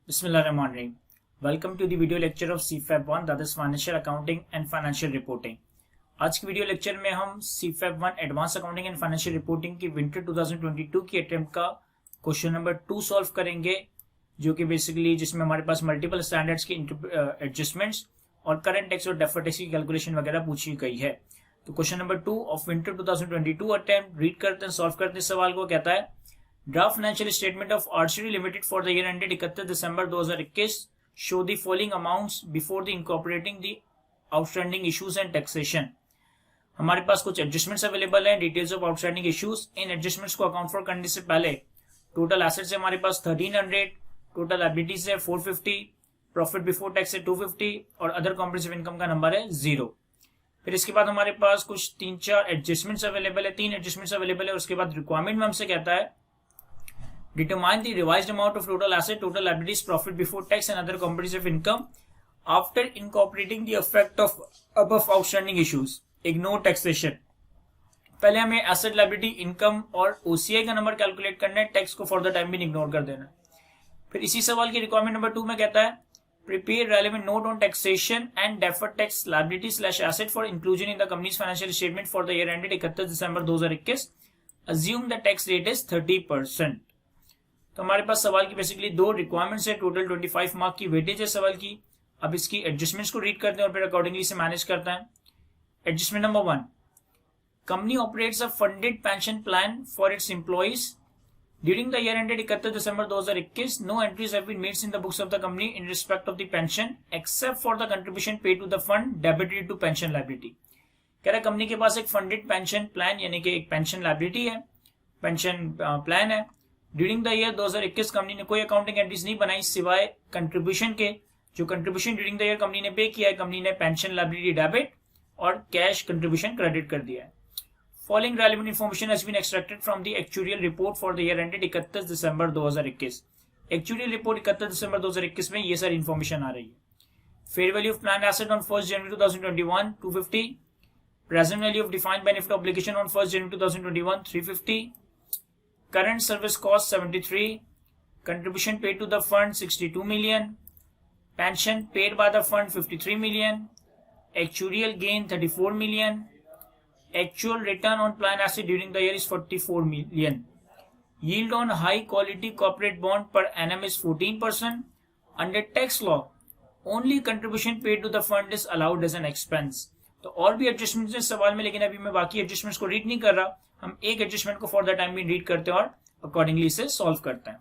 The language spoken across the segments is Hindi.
Bismillahirrahmanirrahim. Welcome to the video lecture of CFAB 1, that is Financial Accounting and Financial Reporting. आज की वीडियो लेक्चर में हम CFAB 1 advance accounting and financial reporting की विंटर 2022 की अटेम्प्ट का क्वेश्चन नंबर 2 सॉल्व करेंगे, जो कि बेसिकली जिसमें हमारे पास मल्टीपल स्टैंडर्ड्स की एडजस्टमेंट्स और करंट टैक्स और डेफर्ड टैक्स की कैलकुलेशन वगैरह पूछी गई है। तो question number 2 of winter 2022 attempt read करते हैं, सॉल्व करते हैं। सवाल को कहता है draft financial statement of RCD limited for the year ended 31 December 2021 show the following amounts before the incorporating the outstanding issues and taxation. हमारे पास कुछ एडजस्टमेंट्स अवेलेबल हैं, details of outstanding issues. In adjustments को अकाउंट फॉर करने से पहले टोटल एसेट्स है हमारे पास 1300, टोटल लायबिलिटीज है 450, प्रॉफिट बिफोर टैक्स है 250 और अदर कॉम्प्रिहेंसिव इनकम का नंबर है 0। फिर इसके बाद हमारे पास कुछ 3-4 एडजस्टमेंट्स अवेलेबल है, 3 एडजस्टमेंट्स अवेलेबल है। उसके बाद रिक्वायरमेंट में हमसे कहता है determine the revised amount of total asset, total liabilities, profit before tax and other comprehensive income after incorporating the effect of above outstanding issues. Ignore taxation. पहले हमें एसेट लायबिलिटी इनकम और ओसीआई का नंबर कैलकुलेट करना है, टैक्स को फॉर द टाइम भी इग्नोर कर देना। फिर इसी सवाल की रिक्वायरमेंट नंबर 2 में कहता है prepare relevant note on taxation and deferred tax liability slash asset for inclusion in the company's financial statement for the year ended 31 December 2021। Assume the tax rate is 30%। तो हमारे पास सवाल की बेसिकली 2 रिक्वायरमेंट्स है, टोटल 25 मार्क की वेटेज है सवाल की। अब इसकी एडजस्टमेंट्स को रीड करते हैं और फिर अकॉर्डिंगली से मैनेज करते हैं। Adjustment number 1, company operates a funded pension plan for its employees during the year ended 31 December 2021। No entries have been made in the books of the company in respect of the pension except for the contribution paid to the fund debited to pension liability. कह रहा है कंपनी के पास एक फंडेड पेंशन प्लान यानी कि एक पेंशन लायबिलिटी है, पेंशन प्लान है। ड्यूरिंग द ईयर 2021 कंपनी ने कोई अकाउंटिंग एंट्रीज नहीं बनाई सिवाय कंट्रीब्यूशन के। जो contribution during the year company ने पे किया है, कंपनी ने पेंशन लायबिलिटी डेबिट और कैश कंट्रीब्यूशन क्रेडिट कर दिया है। Following relevant information has been extracted from the actuarial report for the year ended 31 December 2021। Actuarial report 31 दिसंबर 2021 में ये सारी इंफॉर्मेशन आ रही है। Fair value of plan asset on 1 January 2021 250, present value of defined benefit obligation on 1 January 2021 350, current service cost 73, contribution paid to the fund 62 million, pension paid by the fund 53 million, actuarial gain 34 million, actual return on plan asset during the year is 44 million, yield on high quality corporate bond per annum is 14%. Under tax law only contribution paid to the fund is allowed as an expense. तो और भी एडजस्टमेंट्स इस सवाल में, लेकिन अभी मैं बाकी एडजस्टमेंट्स को रीड नहीं कर रहा। हम एक एडजस्टमेंट को फॉर द टाइम भी रीड करते हैं और अकॉर्डिंगली इसे सॉल्व करते हैं।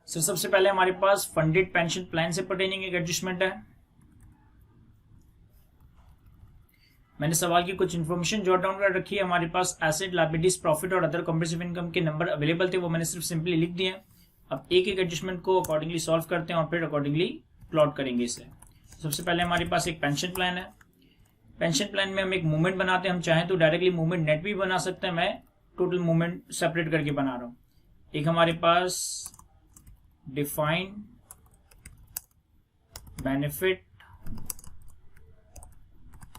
सो सबसे पहले हमारे पास फंडेड पेंशन प्लान से पर्टेनिंग एक एडजस्टमेंट है। मैंने सवाल की कुछ इन्फॉर्मेशन जॉट डाउन कर रखी है। हमारे पास एसेट लायबिलिटीज प्रॉफिट और अदर कॉम्प्रिहेंसिव इनकम के नंबर अवेलेबल थे, वो मैंने सिर्फ सिंपली लिख दिए हैं। अब एक एक एडजस्टमेंट को अकॉर्डिंगली सॉल्व करते हैं और फिर अकॉर्डिंगली प्लॉट करेंगे इसे। सबसे पहले हमारे पास एक पेंशन प्लान है। पेंशन प्लान में हम एक मूवमेंट बनाते हैं, हम चाहें तो डायरेक्टली मूवमेंट नेट भी बना सकते हैं, मैं टोटल मूवमेंट सेपरेट करके बना रहा हूं। एक हमारे पास डिफाइंड बेनिफिट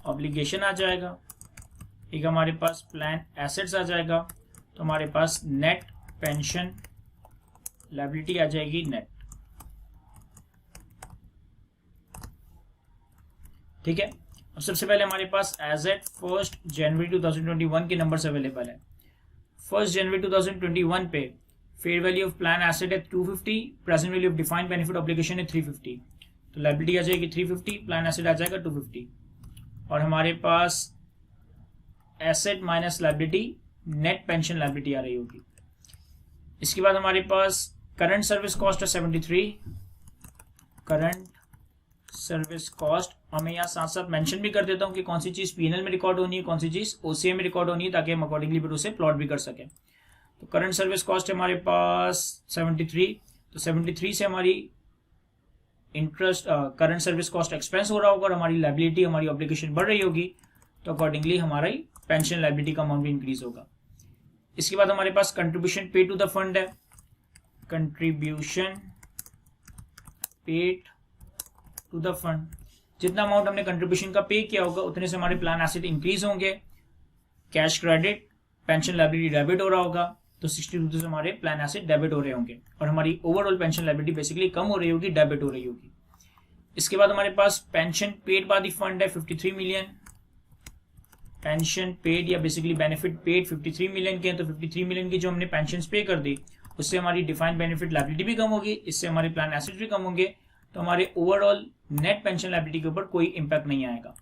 ऑब्लिगेशन आ जाएगा, एक हमारे पास प्लान एसेट्स आ जाएगा, तो हमारे पास नेट पेंशन लायबिलिटी आ जाएगी नेट। ठीक है। अब सबसे पहले हमारे पास एज एट 1 जनवरी 2021 के नंबर्स अवेलेबल है। 1 जनवरी 2021 पे fair value of plan asset है 250, present value of defined benefit obligation है 350, तो लायबिलिटी आ जाएगी 350, प्लान एसेट आ जाएगा 250 और हमारे पास asset minus liability net pension liability आ रही होगी। इसके बाद हमारे पास करंट सर्विस कॉस्ट है 73, करंट सर्विस कॉस्ट। और मैं यहाँ साथ साथ मेंशन भी कर देता हूँ कि कौन सी चीज पीएनएल में रिकॉर्ड होनी है, कौन सी चीज ओसीए में रिकॉर्ड होनी है, ताकि हम अकॉर्डिंगली फिर उसे प्लॉट भी कर सकें। तो करंट सर्विस कॉस्ट है हमारे पास 73, तो 73 से हमारी interest current service cost expense हो रहा होगा और हमारी लायबिलिटी हमारी ऑब्लिगेशन बढ़ रही होगी, तो अकॉर्डिंगली हमारी पेंशन लायबिलिटी का अमाउंट भी इंक्रीज होगा। इसके बाद हमारे पास contribution paid to the fund है, contribution paid to the fund. जितना अमाउंट हमने कंट्रीब्यूशन का पे किया होगा उतने से हमारे प्लान एसेट इंक्रीज होंगे, cash credit pension liability debit हो रहा होगा। तो 60 रुपीज हमारे प्लान एसेट डेबिट हो रहे होंगे और हमारी ओवरऑल पेंशन लायबिलिटी बेसिकली कम हो रही होगी, डेबिट हो रही होगी। इसके बाद हमारे पास pension paid by the fund है 53 मिलियन। पेंशन पेड या बेसिकली बेनिफिट पेड 53 मिलियन के हैं, तो 53 मिलियन की जो हमने पेंशन पे कर दी उससे हमारी डिफाइंड बेनिफिट लायबिलिटी भी कम होगी, इससे हमारे प्लान एसेट भी कम होंगे, तो हमारे ओवरऑल नेट पेंशन लायबिलिटी के ऊपर कोई इंपैक्ट नहीं आएगा।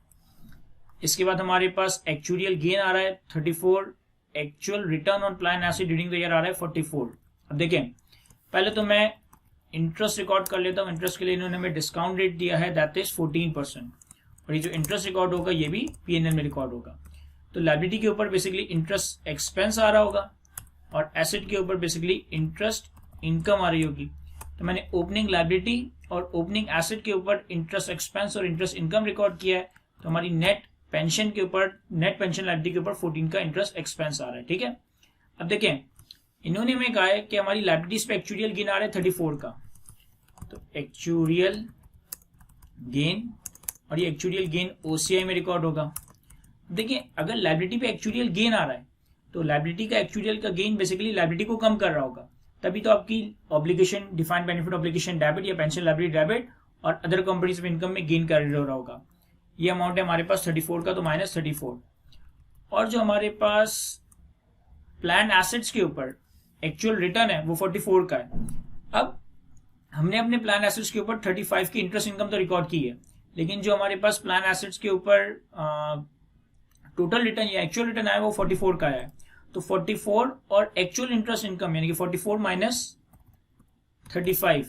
इसके बाद हमारे पास एक्चुअल गेन आ रहा है 34, actual return on plan asset during the year आ रहा है 44। अब देखें, पहले तो मैं इंटरेस्ट रिकॉर्ड कर लेता हूं। इंटरेस्ट के लिए इन्होंने हमें डिस्काउंट रेट दिया है, दैट इज 14%, और ये जो इंटरेस्ट रिकॉर्ड होगा ये भी पीएनएल में रिकॉर्ड होगा। तो लायबिलिटी के ऊपर बेसिकली इंटरेस्ट एक्सपेंस आ रहा होगा और एसेट के ऊपर बेसिकली इंटरेस्ट इनकम आ रही होगी। तो मैंने ओपनिंग लायबिलिटी और ओपनिंग एसेट के ऊपर इंटरेस्ट एक्सपेंस और इंटरेस्ट इनकम रिकॉर्ड किया है, तो हमारी नेट पेंशन के ऊपर, नेट पेंशन लायबिलिटी के ऊपर 14 का इंटरेस्ट एक्सपेंस आ रहा है। ठीक है, अब देखें, इन्होंने हमें कहा है कि हमारी लायबिलिटीज पे एक्चुअल गेन आ रहा है 34 का, तो एक्चुअल गेन, और ये एक्चुअल गेन ओसीआई में रिकॉर्ड होगा। देखिए, अगर लायबिलिटी पे एक्चुअल गेन आ रहा है तो लायबिलिटी का एक्चुअल का गेन बेसिकली लायबिलिटी को कम कर रहा होगा, तभी तो आपकी obligation, defined benefit obligation debit या पेंशन लायबिलिटी डेबिट और अदर कंपनीज इनकम में गेन कर रहा होगा। ये अमाउंट है हमारे पास 34 का, तो -34। और जो हमारे पास प्लान एसेट्स के ऊपर एक्चुअल रिटर्न है वो 44 का है। अब हमने अपने प्लान एसेट्स के ऊपर 35 की इंटरेस्ट इनकम तो रिकॉर्ड की है, लेकिन जो हमारे पास प्लान एसेट्स के ऊपर टोटल रिटर्न या एक्चुअल रिटर्न आया वो 44 का है। तो 44 और एक्चुअल इंटरेस्ट इनकम यानी कि 44 माइनस 35,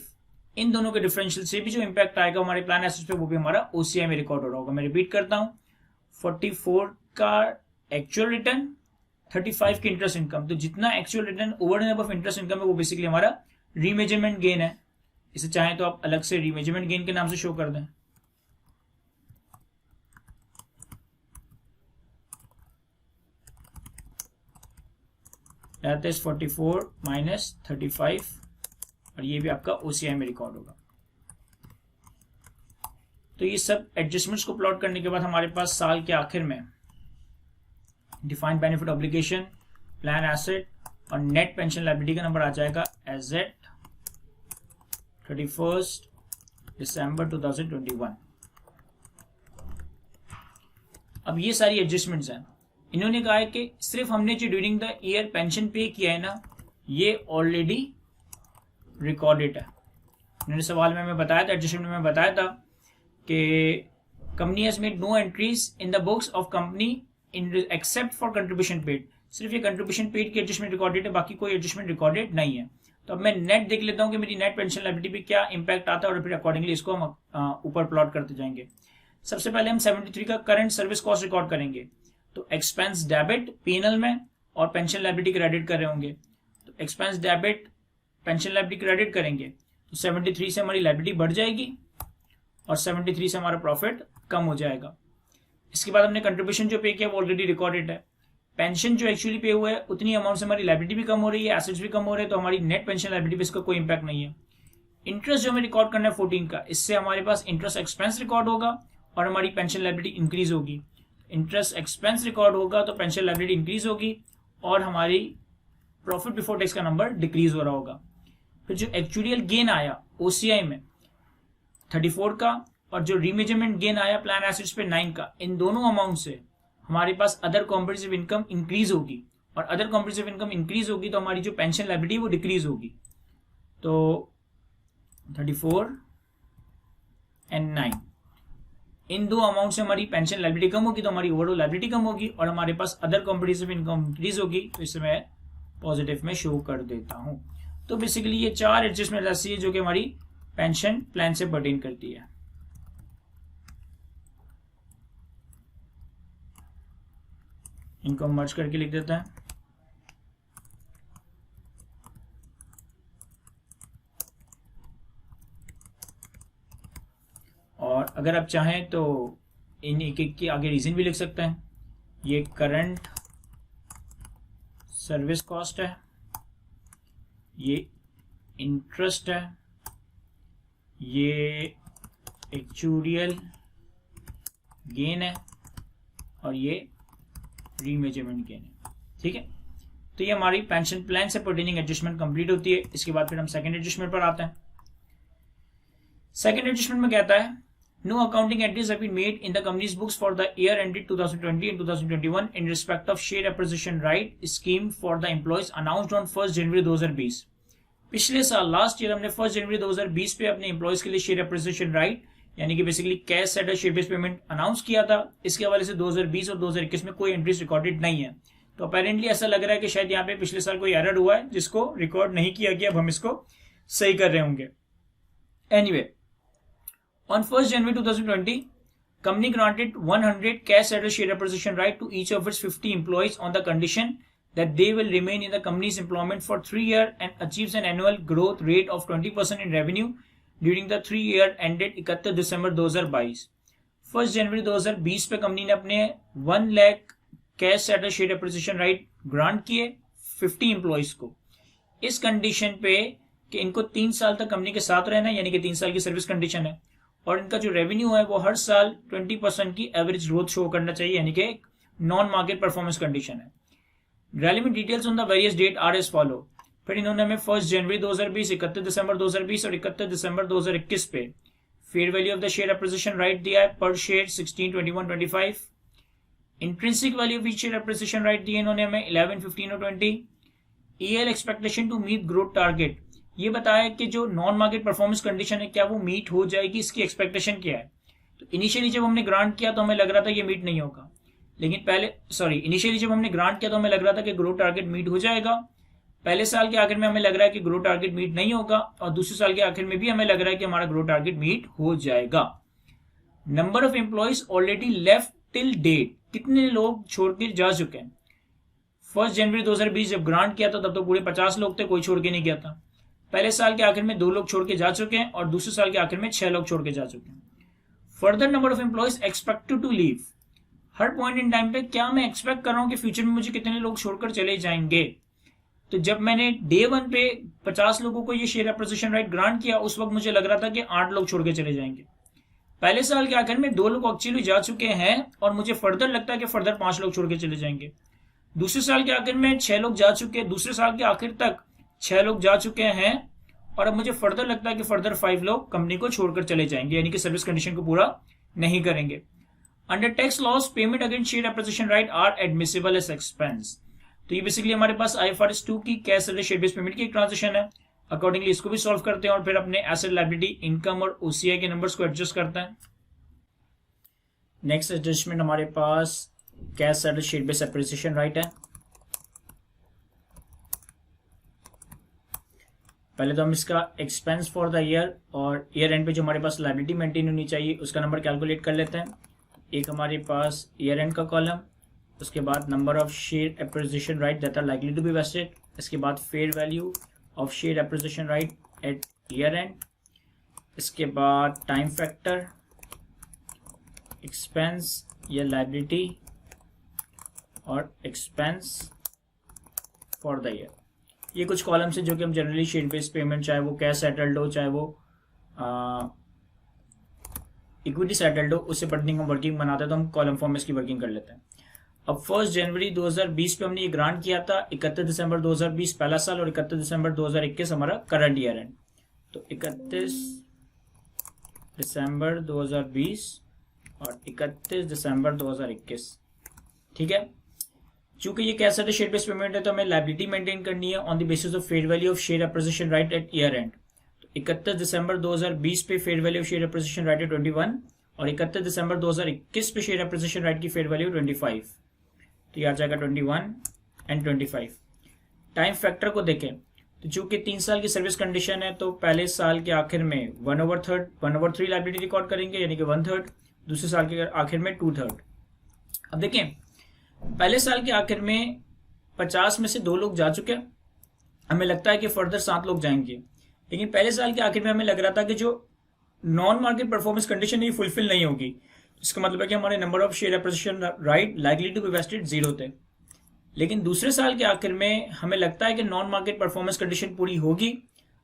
इन दोनों के डिफरेंशियल से भी जो इंपैक्ट आएगा हमारे प्लान एसेट्स पे वो भी हमारा ओसीआई में रिकॉर्ड हो रहा होगा। मैं रिपीट करता हूं, 44 का एक्चुअल रिटर्न, 35 की इंटरेस्ट इनकम, तो जितना actual return over and above interest income है वो बेसिकली हमारा रीमेजरमेंट गेन है। इसे चाहें तो आप अलग से रीमेजरमेंट गेन के नाम से शो कर दें। दैट इज 44 माइनस 35, और ये भी आपका ओसीआई में रिकॉर्ड होगा। तो ये सब एडजस्टमेंट्स को प्लॉट करने के बाद हमारे पास साल के आखिर में defined benefit obligation, plan asset और नेट पेंशन लायबिलिटी का नंबर आ जाएगा एज एट 31 दिसंबर 2021। अब ये सारी एडजस्टमेंट्स हैं। इन्होंने कहा है कि सिर्फ हमने जो ड्यूरिंग द ईयर पेंशन पे किया है ना, ये ऑलरेडी रिकॉर्डेड है। मैंने सवाल में बताया था, एडजस्टमेंट में बताया था कि company has made no entries in the books of company in except for contribution paid. सिर्फ ये कंट्रीब्यूशन पेड की एडजस्टमेंट रिकॉर्डेड है, बाकी कोई एडजस्टमेंट रिकॉर्डेड नहीं है। तो अब मैं नेट देख लेता हूं कि मेरी नेट पेंशन लायबिलिटी पे क्या इंपैक्ट आता है और फिर अकॉर्डिंगली इसको हम ऊपर प्लॉट करते जाएंगे। सबसे पहले हम 73 का करंट सर्विस कॉस्ट रिकॉर्ड करेंगे, तो एक्सपेंस डेबिट पीएनएल में और पेंशन लायबिलिटी क्रेडिट कर रहे होंगे, तो expense debit pension liability credit करेंगे, तो 73 से हमारी लायबिलिटी बढ़ जाएगी और 73 से हमारा प्रॉफिट कम हो जाएगा। इसके बाद हमने कंट्रीब्यूशन जो पे किया वो ऑलरेडी रिकॉर्डेड है। पेंशन जो एक्चुअली पे हुआ है उतनी अमाउंट से हमारी लायबिलिटी भी कम हो रही है, एसेट्स भी कम हो रहे हैं, तो हमारी नेट पेंशन लायबिलिटी पे इसका कोई इंपैक्ट नहीं है। इंटरेस्ट जो हमें रिकॉर्ड करना है 14 का, इससे हमारे पास इंटरेस्ट एक्सपेंस रिकॉर्ड होगा और हमारी पेंशन लायबिलिटी इंक्रीज होगी। इंटरेस्ट एक्सपेंस रिकॉर्ड होगा तो पेंशन लायबिलिटी इंक्रीज होगी और हमारी प्रॉफिट बिफोर टैक्स का नंबर डिक्रीज हो रहा होगा। फिर जो एक्चुअल गेन आया ओसीआई में 34 का और जो रीमेजरमेंट गेन आया प्लान एसेट्स पे 9 का, इन दोनों अमाउंट से हमारे पास अदर कॉम्प्रिहेंसिव इनकम इंक्रीज होगी और अदर कॉम्प्रिहेंसिव इनकम इंक्रीज होगी तो हमारी जो पेंशन लायबिलिटी वो डिक्रीज होगी। तो 34 एंड 9, इन दो अमाउंट से हमारी पेंशन लायबिलिटी कम होगी तो हमारी ओवरऑल लायबिलिटी कम होगी और हमारे पास अदर कॉम्प्रिहेंसिव इनकम इंक्रीज होगी, तो इसे मैं पॉजिटिव में शो कर देता हूं। तो बेसिकली ये 4 एडजस्टमेंट ऐसी है जो कि हमारी पेंशन प्लान से पर्टेन करती है। इनको मर्ज करके लिख देते हैं। और अगर आप चाहें तो इन एक एक के आगे रीजन भी लिख सकते हैं। ये करंट सर्विस कॉस्ट है, ये इंटरेस्ट है, ये एक्चुअल गेन है और ये रीमेजरमेंट गेन है। ठीक है, तो ये हमारी पेंशन प्लान से पर्टेनिंग एडजस्टमेंट कंप्लीट होती है। इसके बाद फिर हम सेकंड एडजस्टमेंट पर आते हैं। सेकंड एडजस्टमेंट में कहता है no accounting entries have been made in the company's books for the year ended 2020 and 2021 in respect of share appreciation right scheme for the employees announced on 1 January 2020। पिछले साल लास्ट ईयर हमने 1 जनवरी 2020 पे अपने एम्प्लॉयज के लिए शेयर एप्रिसिएशन राइट यानी कि basically cash settle share based payment announce किया था। इसके हवाले से 2020 और 2021 में कोई एंट्रीज रिकॉर्डेड नहीं है। तो अपेरेंटली ऐसा लग रहा है कि शायद यहाँ पे पिछले साल कोई एरर हुआ है जिसको रिकॉर्ड नहीं किया गया। अब हम इसको सही कर रहे होंगे। Anyway, on 1st January 2020, company granted 100 cash settled share appreciation right to each of its 50 employees on the condition that they will remain in the company's employment for 3 years and achieves an annual growth rate of 20% in revenue during the 3 year ended 31 December 2022। 1 January 2020 पे कंपनी ने अपने 1 lakh cash settle share appreciation right grant किए 50 एम्प्लॉइज को, इस कंडीशन पे कि इनको 3 साल तक कंपनी के साथ रहना है, यानी कि 3 साल की सर्विस कंडीशन है, और इनका जो रेवेन्यू है वो हर साल 20% की एवरेज ग्रोथ शो करना चाहिए, यानी कि एक नॉन मार्केट परफॉर्मेंस कंडीशन है। Relevant details on the various date are as follow. फिर इन्होंने हमें 1 जनवरी 2020, 31 दिसंबर 2020 और 31 दिसंबर 2021 पे fair value of the share appreciation right दिया है पर share 16, 21, 25। Intrinsic value of each share appreciation right दिए इन्होंने हमें 11, 15 और 20। EL expectation to meet growth target, ये बताया कि जो नॉन मार्केट परफॉर्मेंस कंडीशन है क्या वो मीट हो जाएगी, इसकी एक्सपेक्टेशन क्या है। तो इनिशियली जब हमने ग्रांट किया तो हमें लग रहा था ये मीट नहीं होगा, लेकिन इनिशियली जब हमने ग्रांट किया तो हमें लग रहा था कि ग्रोथ टारगेट मीट हो जाएगा। पहले साल के आखिर में हमें लग रहा है कि ग्रोथ टारगेट मीट नहीं होगा, और दूसरे साल के आखिर में भी हमें लग रहा है कि हमारा ग्रोथ टारगेट मीट हो जाएगा। Number of employees already left till date, कितने लोग छोड़ के जा चुके हैं। 1 जनवरी 2020 जब ग्रांट किया था तब तो पूरे 50 लोग थे, कोई छोड़ के नहीं गया था। पहले साल के आखिर में 2 लोग छोड़ के जा चुके हैं और दूसरे साल के आखिर में 6 लोग छोड़ के जा चुके हैं। Further number of employees expected to leave, हर पॉइंट इन टाइम पे क्या मैं एक्सपेक्ट कर रहा हूं कि फ्यूचर में मुझे कितने लोग छोड़कर चले जाएंगे। तो जब मैंने डे 1 पे 50 लोगों को ये शेयर एप्रिसिएशन राइट ग्रांट किया, उस वक्त मुझे लग रहा था कि 8 लोग छोड़ के चले जाएंगे। पहले साल के आखिर में 2 लोग एक्चुअली जा चुके हैं और मुझे फर्दर लगता है कि फर्दर 5 लोग छोड़ के चले जाएंगे। दूसरे साल के आखिर में 6 लोग जा चुके हैं, दूसरे साल के आखिर तक 6 लोग जा चुके हैं, और अब मुझे फर्दर लगता है कि फर्दर 5 लोग कंपनी को छोड़कर चले जाएंगे, यानी कि सर्विस कंडीशन को पूरा नहीं करेंगे। Under tax laws payment against share appreciation right are admissible as expense. तो ये बेसिकली हमारे पास IFRS 2 की cash settled share based payment की एक ट्रांजेक्शन है। अकॉर्डिंगली इसको भी सॉल्व करते हैं और फिर अपने एसेट लायबिलिटी इनकम और OCI के नंबर्स को एडजस्ट करते हैं। नेक्स्ट एडजस्टमेंट हमारे पास cash settled share based appreciation right है। पहले तो हम इसका एक्सपेंस फॉर द ईयर और ईयर एंड पे जो हमारे पास लायबिलिटी मेंटेन होनी चाहिए उसका नंबर कैलकुलेट कर लेते हैं। एक हमारे पास ईयर एंड का कॉलम, उसके बाद number of share appreciation right that are likely to be vested, इसके बाद fair value of share appreciation right at year end, इसके बाद टाइम फैक्टर, एक्सपेंस या लायबिलिटी और एक्सपेंस फॉर द ईयर। ये कुछ कॉलम है जो कि हम जनरली शेयर बेस्ड पेमेंट, चाहे वो कैश सेटल्ड हो चाहे वो इक्विटी सेटल्ड हो, उससे पर्टिनिंग हम वर्किंग बनाते हैं तो हम कॉलम फॉर्म में इसकी वर्किंग कर लेते हैं। अब 1 जनवरी 2020 पे हमने ये ग्रांट किया था, 31 दिसंबर 2020 पहला साल और 31 दिसंबर 2021 हमारा करंट ईयर एंड। तो 31 दिसंबर 2020 और 31 दिसंबर 2021, ठीक है। चूंकि ये cash settled share based payment है तो हमें लायबिलिटी मेंटेन करनी है on the basis of fair value of share appreciation right at year end. तो 31 दिसंबर 2020 पे fair value of share appreciation right है 21 और 31 दिसंबर 2021 पे शेयर एप्रिसिएशन राइट की फेयर वैल्यू 25, तो ये आ जाएगा 21 एंड 25। टाइम फैक्टर को देखें तो चूंकि 3 साल की सर्विस कंडीशन है तो पहले साल के आखिर में 1/3 लायबिलिटी रिकॉर्ड करेंगे, यानी कि 1/3, दूसरे साल के आखिर में 2/3। अब देखें पहले साल के आखिर में 50 में से 2 लोग जा चुके हैं, हमें लगता है कि फर्दर 7 लोग जाएंगे, लेकिन पहले साल के आखिर में हमें लग रहा था कि जो नॉन मार्केट परफॉर्मेंस कंडीशन है फुलफिल नहीं होगी। इसका मतलब है कि हमारे number of share appreciation right likely to be vested 0 थे। लेकिन दूसरे साल के आखिर में हमें लगता है कि नॉन मार्केट परफॉर्मेंस कंडीशन पूरी होगी।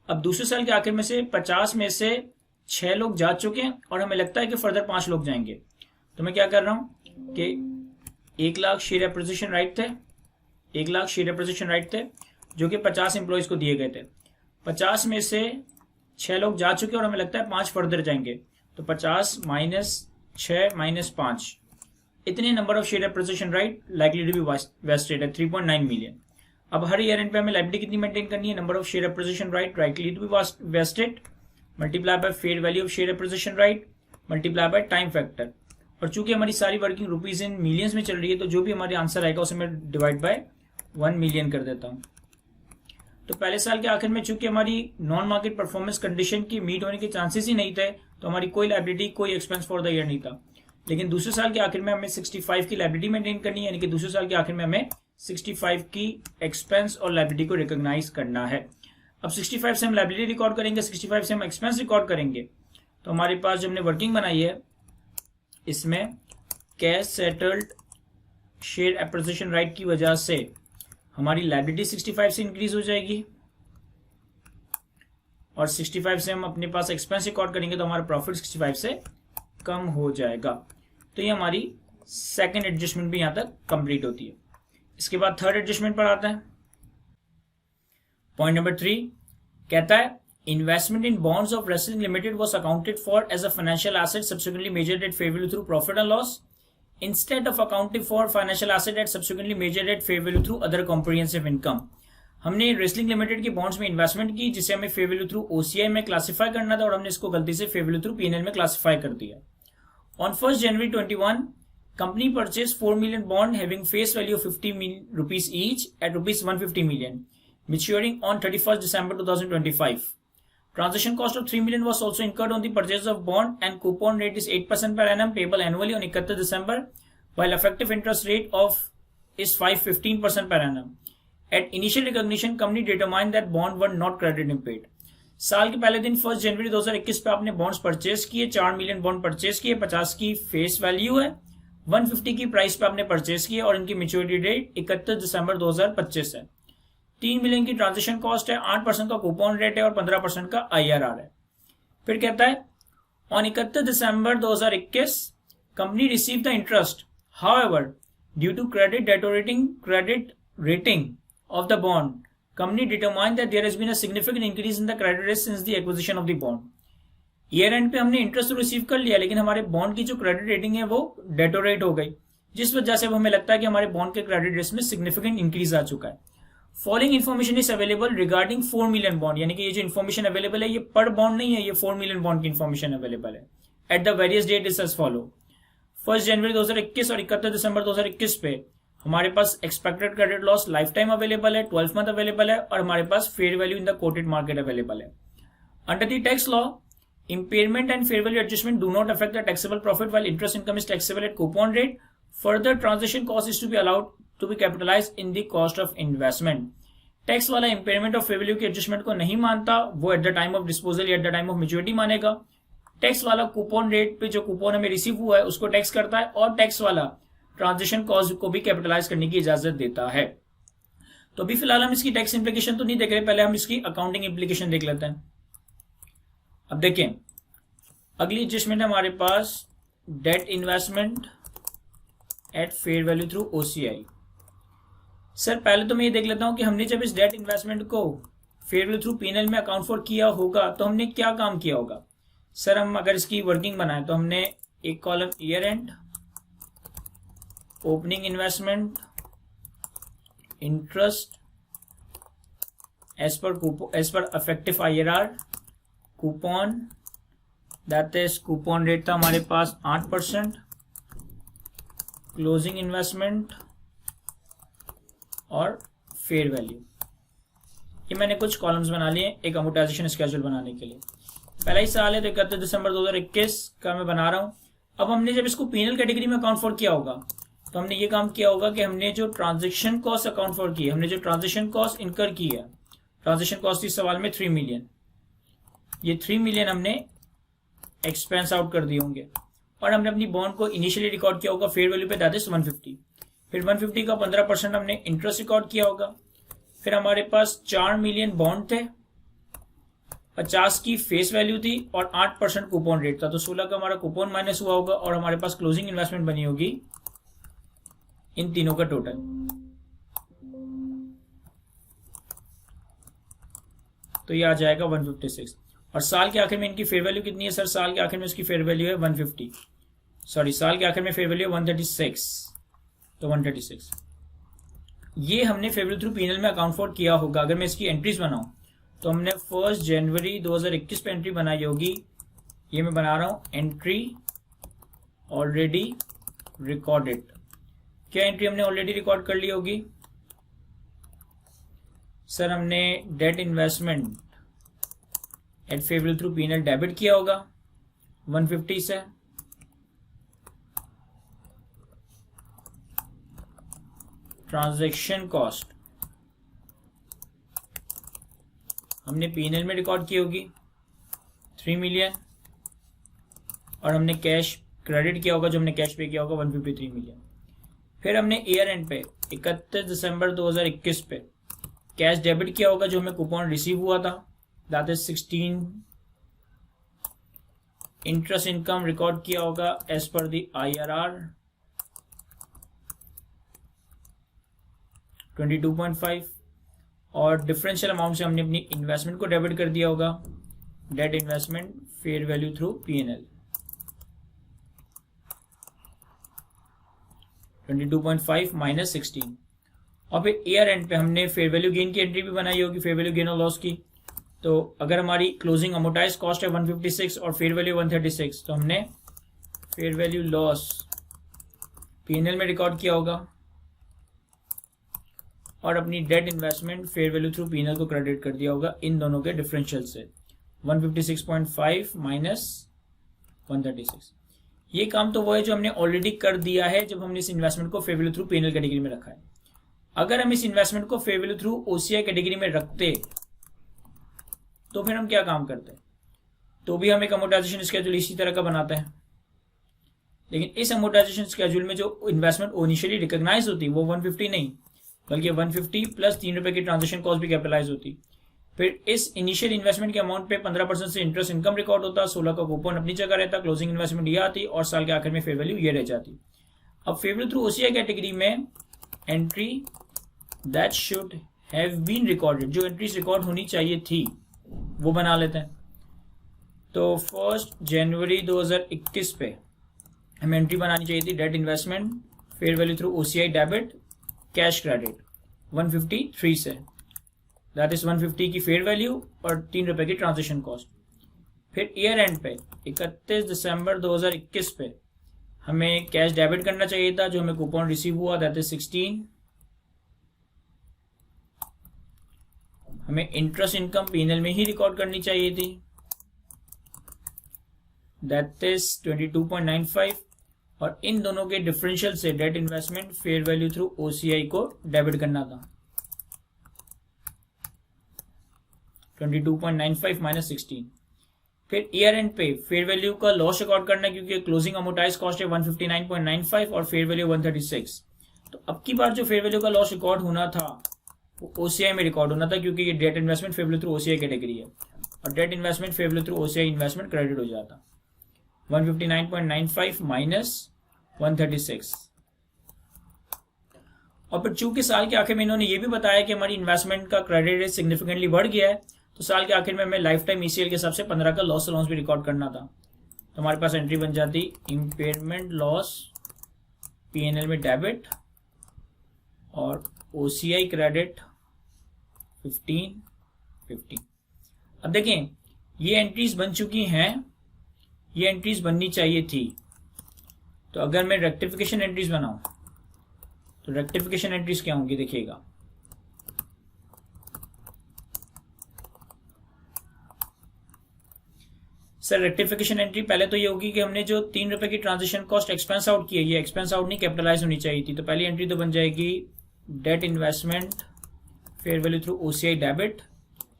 अब दूसरे साल के आखिर में से 50 में से 6 लोग जा चुके हैं और हमें लगता है कि फर्दर 5 लोग जाएंगे। तो मैं क्या कर रहा हूं कि 1 लाख शेयर एप्रिसिएशन राइट थे, 1 लाख शेयर एप्रिसिएशन राइट थे जो कि 50 एम्प्लॉयज को दिए गए थे। 50 में से 6 लोग जा चुके और हमें लगता है 5 फर्दर जाएंगे, तो 50 माइनस 6 माइनस 5, इतने number of share appreciation right likely to be vested है 3.9 मिलियन। अब हर ईयर एंड पे हमें लायबिलिटी कितनी मेंटेन करनी है, number of share appreciation right likely to be vested multiply by fair value of share appreciation right multiply by time factor. और चूंकि हमारी सारी वर्किंग रुपीज इन मिलियंस में चल रही है, तो जो भी हमारी आंसर आएगा उसे मैं डिवाइड बाय 1 मिलियन कर देता हूं। तो पहले साल के आखिर में चूंकि हमारी नॉन मार्केट परफॉर्मेंस कंडीशन की मीट होने के चांसेस ही नहीं थे, तो हमारी कोई लायबिलिटी कोई एक्सपेंस फॉर द ईयर नहीं था। लेकिन दूसरे साल के आखिर में हमें 65 की लायबिलिटी मेंटेन करनी है, यानी कि दूसरे साल के आखिर में हमें 65 की एक्सपेंस और लायबिलिटी को रिकॉग्नाइज करना है। अब 65 से हम लायबिलिटी रिकॉर्ड करेंगे, 65 से हम एक्सपेंस रिकॉर्ड करेंगे, तो हमारे पास जो हमने वर्किंग बनाई है इसमें cash settled share appreciation right की वजह से हमारी लायबिलिटी 65 से इंक्रीज हो जाएगी और 65 से हम अपने पास एक्सपेंस रिकॉर्ड करेंगे तो हमारा प्रॉफिट 65 से कम हो जाएगा। तो ये हमारी सेकंड एडजस्टमेंट भी यहां तक कंप्लीट होती है। इसके बाद थर्ड एडजस्टमेंट पर आता है। पॉइंट नंबर 3 कहता है investment in bonds of Wrestling Limited was accounted for as a financial asset subsequently measured at fair value through profit and loss instead of accounting for financial asset at subsequently measured at fair value through other comprehensive income. हमने रेसलिंग लिमिटेड के बॉन्ड्स में इन्वेस्टमेंट की जिसे हमें फेयर वैल्यू थ्रू ओसीआई में क्लासिफाई करना था और हमने इसको गलती से फेयर वैल्यू थ्रू पीएनएल में क्लासिफाई कर दिया। On 1 January 21 company purchase 4 million bond having face value of 50 rupees each eight rupees 150 million maturing on 31st December 2025. Transaction cost of 3 million was also incurred on the purchase of bond and coupon rate is 8% per annum payable annually on 31 December while effective interest rate of is 15% per annum. At initial recognition, company determined that bond were not credit impaired. साल के पहले दिन 1 जनवरी 2021 पे आपने बॉन्ड्स परचेज किए, 4 मिलियन बॉन्ड परचेज किए, 50 की फेस वैल्यू है, 150 की प्राइस पे आपने परचेज किए और इनकी मेच्योरिटी डेट 31 दिसंबर 2025 है। 3 मिलियन की ट्रांजेक्शन कॉस्ट है, 8% का कूपन रेट है और 15% का IRR है। फिर कहता है on 31 December 2021 company receive the interest, however due to credit deteriorating credit rating of the bond company determine that there has been a significant increase in the credit risk since the acquisition of the bond. Year end पे हमने इंटरेस्ट तो रिसीव कर लिया, लेकिन हमारे बॉन्ड की जो क्रेडिट रेटिंग है वो डेटोरेट हो गई, जिस वजह से अब हमें लगता है कि हमारे बॉन्ड के क्रेडिट रिस्क में सिग्निफिकेंट इंक्रीज आ चुका है। Following information is available regarding 4 million bond, यानी कि ये जो इन्फॉर्मेशन अवेलेबल है ये पर बॉन्ड नहीं है, ये 4 मिलियन बॉन्ड की इन्फॉर्मेशन अवेलेबल है at the various date is as follow. 1 जनवरी 2021 और 31 दिसंबर 2021 पे हमारे पास expected credit loss life time available है, 12 मंथ अवेलेबल है और हमारे पास fair value in the quoted market available है। Under the tax law impairment and fair value adjustment do not affect the taxable profit while interest income is taxable at coupon rate. Further transaction cost is to be allowed to be capitalized in the cost of investment. Tax वाला इम्पेयरमेंट ऑफ फेयर वैल्यू की एडजस्टमेंट को नहीं मानता, वो at the time of disposal या at the time of maturity मानेगा। टैक्स वाला कूपन रेट पे जो कूपन हमें रिसीव हुआ है उसको टैक्स करता है और टैक्स वाला ट्रांजेक्शन कॉस्ट को भी कैपिटलाइज करने की इजाजत देता है। तो अभी फिलहाल हम इसकी टैक्स इंप्लीकेशन तो नहीं देख रहे, पहले हम इसकी अकाउंटिंग इंप्लीकेशन देख लेते हैं। अब देखें अगली एडजस्टमेंट है हमारे पास debt investment at fair value through OCI. Sir पहले तो मैं ये देख लेता हूं कि हमने जब इस डेट इन्वेस्टमेंट को फेयर वैल्यू थ्रू पीएनएल में अकाउंट फॉर किया होगा तो हमने क्या काम किया होगा। सर हम अगर इसकी वर्किंग बनाए तो हमने एक column year end, opening investment, interest as per effective IRR, coupon that is coupon rate था हमारे पास 8%, क्लोजिंग इन्वेस्टमेंट और फेयर वैल्यू। ये मैंने कुछ कॉलम्स बना लिए एक अमोर्टाइजेशन स्केड्यूल बनाने के लिए। पहला ही साल है तो 31 दिसंबर 2021 का मैं बना रहा हूं। अब हमने जब इसको पीएनएल कैटेगरी में अकाउंट फॉर किया होगा तो हमने ये काम किया होगा कि हमने जो ट्रांजेक्शन कॉस्ट अकाउंट फॉर की, हमने जो ट्रांजेक्शन कॉस्ट इनकर की है, ट्रांजेक्शन कॉस्ट इस सवाल में 3 मिलियन, ये 3 मिलियन हमने एक्सपेंस आउट कर दिए होंगे और हमने अपनी बॉन्ड को इनिशियली रिकॉर्ड किया होगा फेयर वैल्यू पे दैट इज 150। फिर 150 का 15% हमने इंटरेस्ट रिकॉर्ड किया होगा। फिर हमारे पास 4 मिलियन बॉन्ड थे, 50 की फेस वैल्यू थी और 8% कूपन रेट था, तो 16 का हमारा कूपन माइनस हुआ होगा और हमारे पास क्लोजिंग इन्वेस्टमेंट बनी होगी इन तीनों का टोटल। तो ये आ जाएगा 156। और साल के आखिर में इनकी फेयर वैल्यू कितनी है सर? साल के आखिर में इसकी फेयर वैल्यू है 150, सॉरी साल के आखिर में फेयर वैल्यू है 136, तो 136 ये हमने फेयर वैल्यू थ्रू पीएनएल में अकाउंट फॉर किया होगा। अगर मैं इसकी एंट्रीज बनाऊं तो हमने 1 जनवरी 2021 पे एंट्री बनाई होगी। ये मैं बना रहा हूं एंट्री ऑलरेडी रिकॉर्डेड। क्या एंट्री हमने ऑलरेडी रिकॉर्ड कर ली होगी सर? हमने debt investment at fair value through PNL debit किया होगा 150 से। ट्रांजैक्शन कॉस्ट हमने पीएनएल में रिकॉर्ड की होगी 3 मिलियन, और हमने कैश क्रेडिट किया होगा, जो हमने कैश पे किया होगा 153 मिलियन। फिर हमने ईयर एंड पे 31 दिसंबर 2021 पे कैश डेबिट किया होगा, जो हमें कूपन रिसीव हुआ था, that is 16। Interest income record किया होगा एज पर द IRR 22.5, और डिफरेंशियल अमाउंट से हमने अपनी इन्वेस्टमेंट को डेबिट कर दिया होगा, debt investment fair value through PNL 22.5 minus 16। और फिर ईयर एंड पे हमने फेयर वैल्यू गेन की एंट्री भी बनाई होगी, फेयर वैल्यू गेन और लॉस की। तो अगर हमारी क्लोजिंग अमोर्टाइज कॉस्ट है 156 और फेयर वैल्यू 136, तो हमने फेयर वैल्यू लॉस पीएनएल में रिकॉर्ड किया होगा, और अपनी debt investment fair value through PNL को क्रेडिट कर दिया होगा इन दोनों के डिफरेंशियल से 156.5 माइनस 136। ये काम तो वो है जो हमने ऑलरेडी कर दिया है जब हमने इस इन्वेस्टमेंट को fair value through PNL category में रखा है। अगर हम इस इन्वेस्टमेंट को fair value through OCI category में रखते तो फिर हम क्या काम करते? तो भी हम एक अमोर्टाइजेशन स्केड्यूल इसी तरह का बनाते हैं, लेकिन इस अमोर्टाइजेशन स्केड्यूल में जो इन्वेस्टमेंट इनिशियली रिकॉग्नाइज होती वो 150 नहीं, बल्कि 150 प्लस 3 रुपए की ट्रांजेक्शन कॉस्ट भी कैपिटलाइज होती। फिर इस इनिशियल इन्वेस्टमेंट के अमाउंट पे 15% से इंटरेस्ट इनकम रिकॉर्ड होता, 16 का कूपन अपनी जगह रहता, क्लोजिंग इन्वेस्टमेंट ये आती, और साल के आखिर में फेयर वैल्यू ये रह जाती। अब fair value through OCI category में entry that should have been recorded, जो एंट्रीज रिकॉर्ड होनी चाहिए थी वो बना लेते हैं। तो 1 जनवरी 2021 पे हमें एंट्री बनानी चाहिए थी debt investment fair value through OCI debit cash credit 153 से, दैट इज 150 की फेयर वैल्यू और 3 रुपए की ट्रांजेक्शन कॉस्ट। फिर ईयर एंड पे 31 दिसंबर 2021 पे हमें कैश डेबिट करना चाहिए था, जो हमें कूपन रिसीव हुआ, दैट इज 16। हमें इंटरेस्ट इनकम पीएनएल में ही रिकॉर्ड करनी चाहिए थी, दैट इज 22.95, और इन दोनों के डिफरेंशियल से debt investment fair value through OCI को डेबिट करना था 22.95 माइनस 16। फिर ईयर एंड पे फेयर वैल्यू का लॉस रिकॉर्ड करना, क्योंकि क्लोजिंग अमोर्टाइज कॉस्ट है 159.95 और फेयर वैल्यू 136। तो अब की बार जो फेयर वैल्यू का लॉस रिकॉर्ड होना था वो ओसीआई में रिकॉर्ड होना था, क्योंकि ये debt investment fair value through OCI category है, और debt investment fair value through OCI investment credit हो जाता 159.95 माइनस 136। और फिर चूंकि साल के आखिर में इन्होंने ये भी बताया कि हमारी इन्वेस्टमेंट का क्रेडिट रेट सिग्निफिकेंटली बढ़ गया है, तो साल के आखिर में हमें लाइफ टाइम ईसीएल के हिसाब से 15 का लॉस अलाउंस भी रिकॉर्ड करना था। तो हमारे पास एंट्री बन जाती इम्पेयरमेंट लॉस पीएनएल में डेबिट और ओसीआई क्रेडिट 15। अब देखें ये एंट्रीज बन चुकी हैं, ये एंट्रीज बननी चाहिए थी। तो अगर मैं रेक्टिफिकेशन एंट्रीज बनाऊं तो रेक्टिफिकेशन एंट्रीज क्या होंगी देखिएगा। सर रेक्टिफिकेशन एंट्री पहले तो ये होगी कि हमने जो 3 रुपए की ट्रांजेक्शन कॉस्ट एक्सपेंस आउट की है, ये एक्सपेंस आउट नहीं कैपिटलाइज होनी चाहिए थी। तो पहली एंट्री तो बन जाएगी debt investment fair value through OCI debit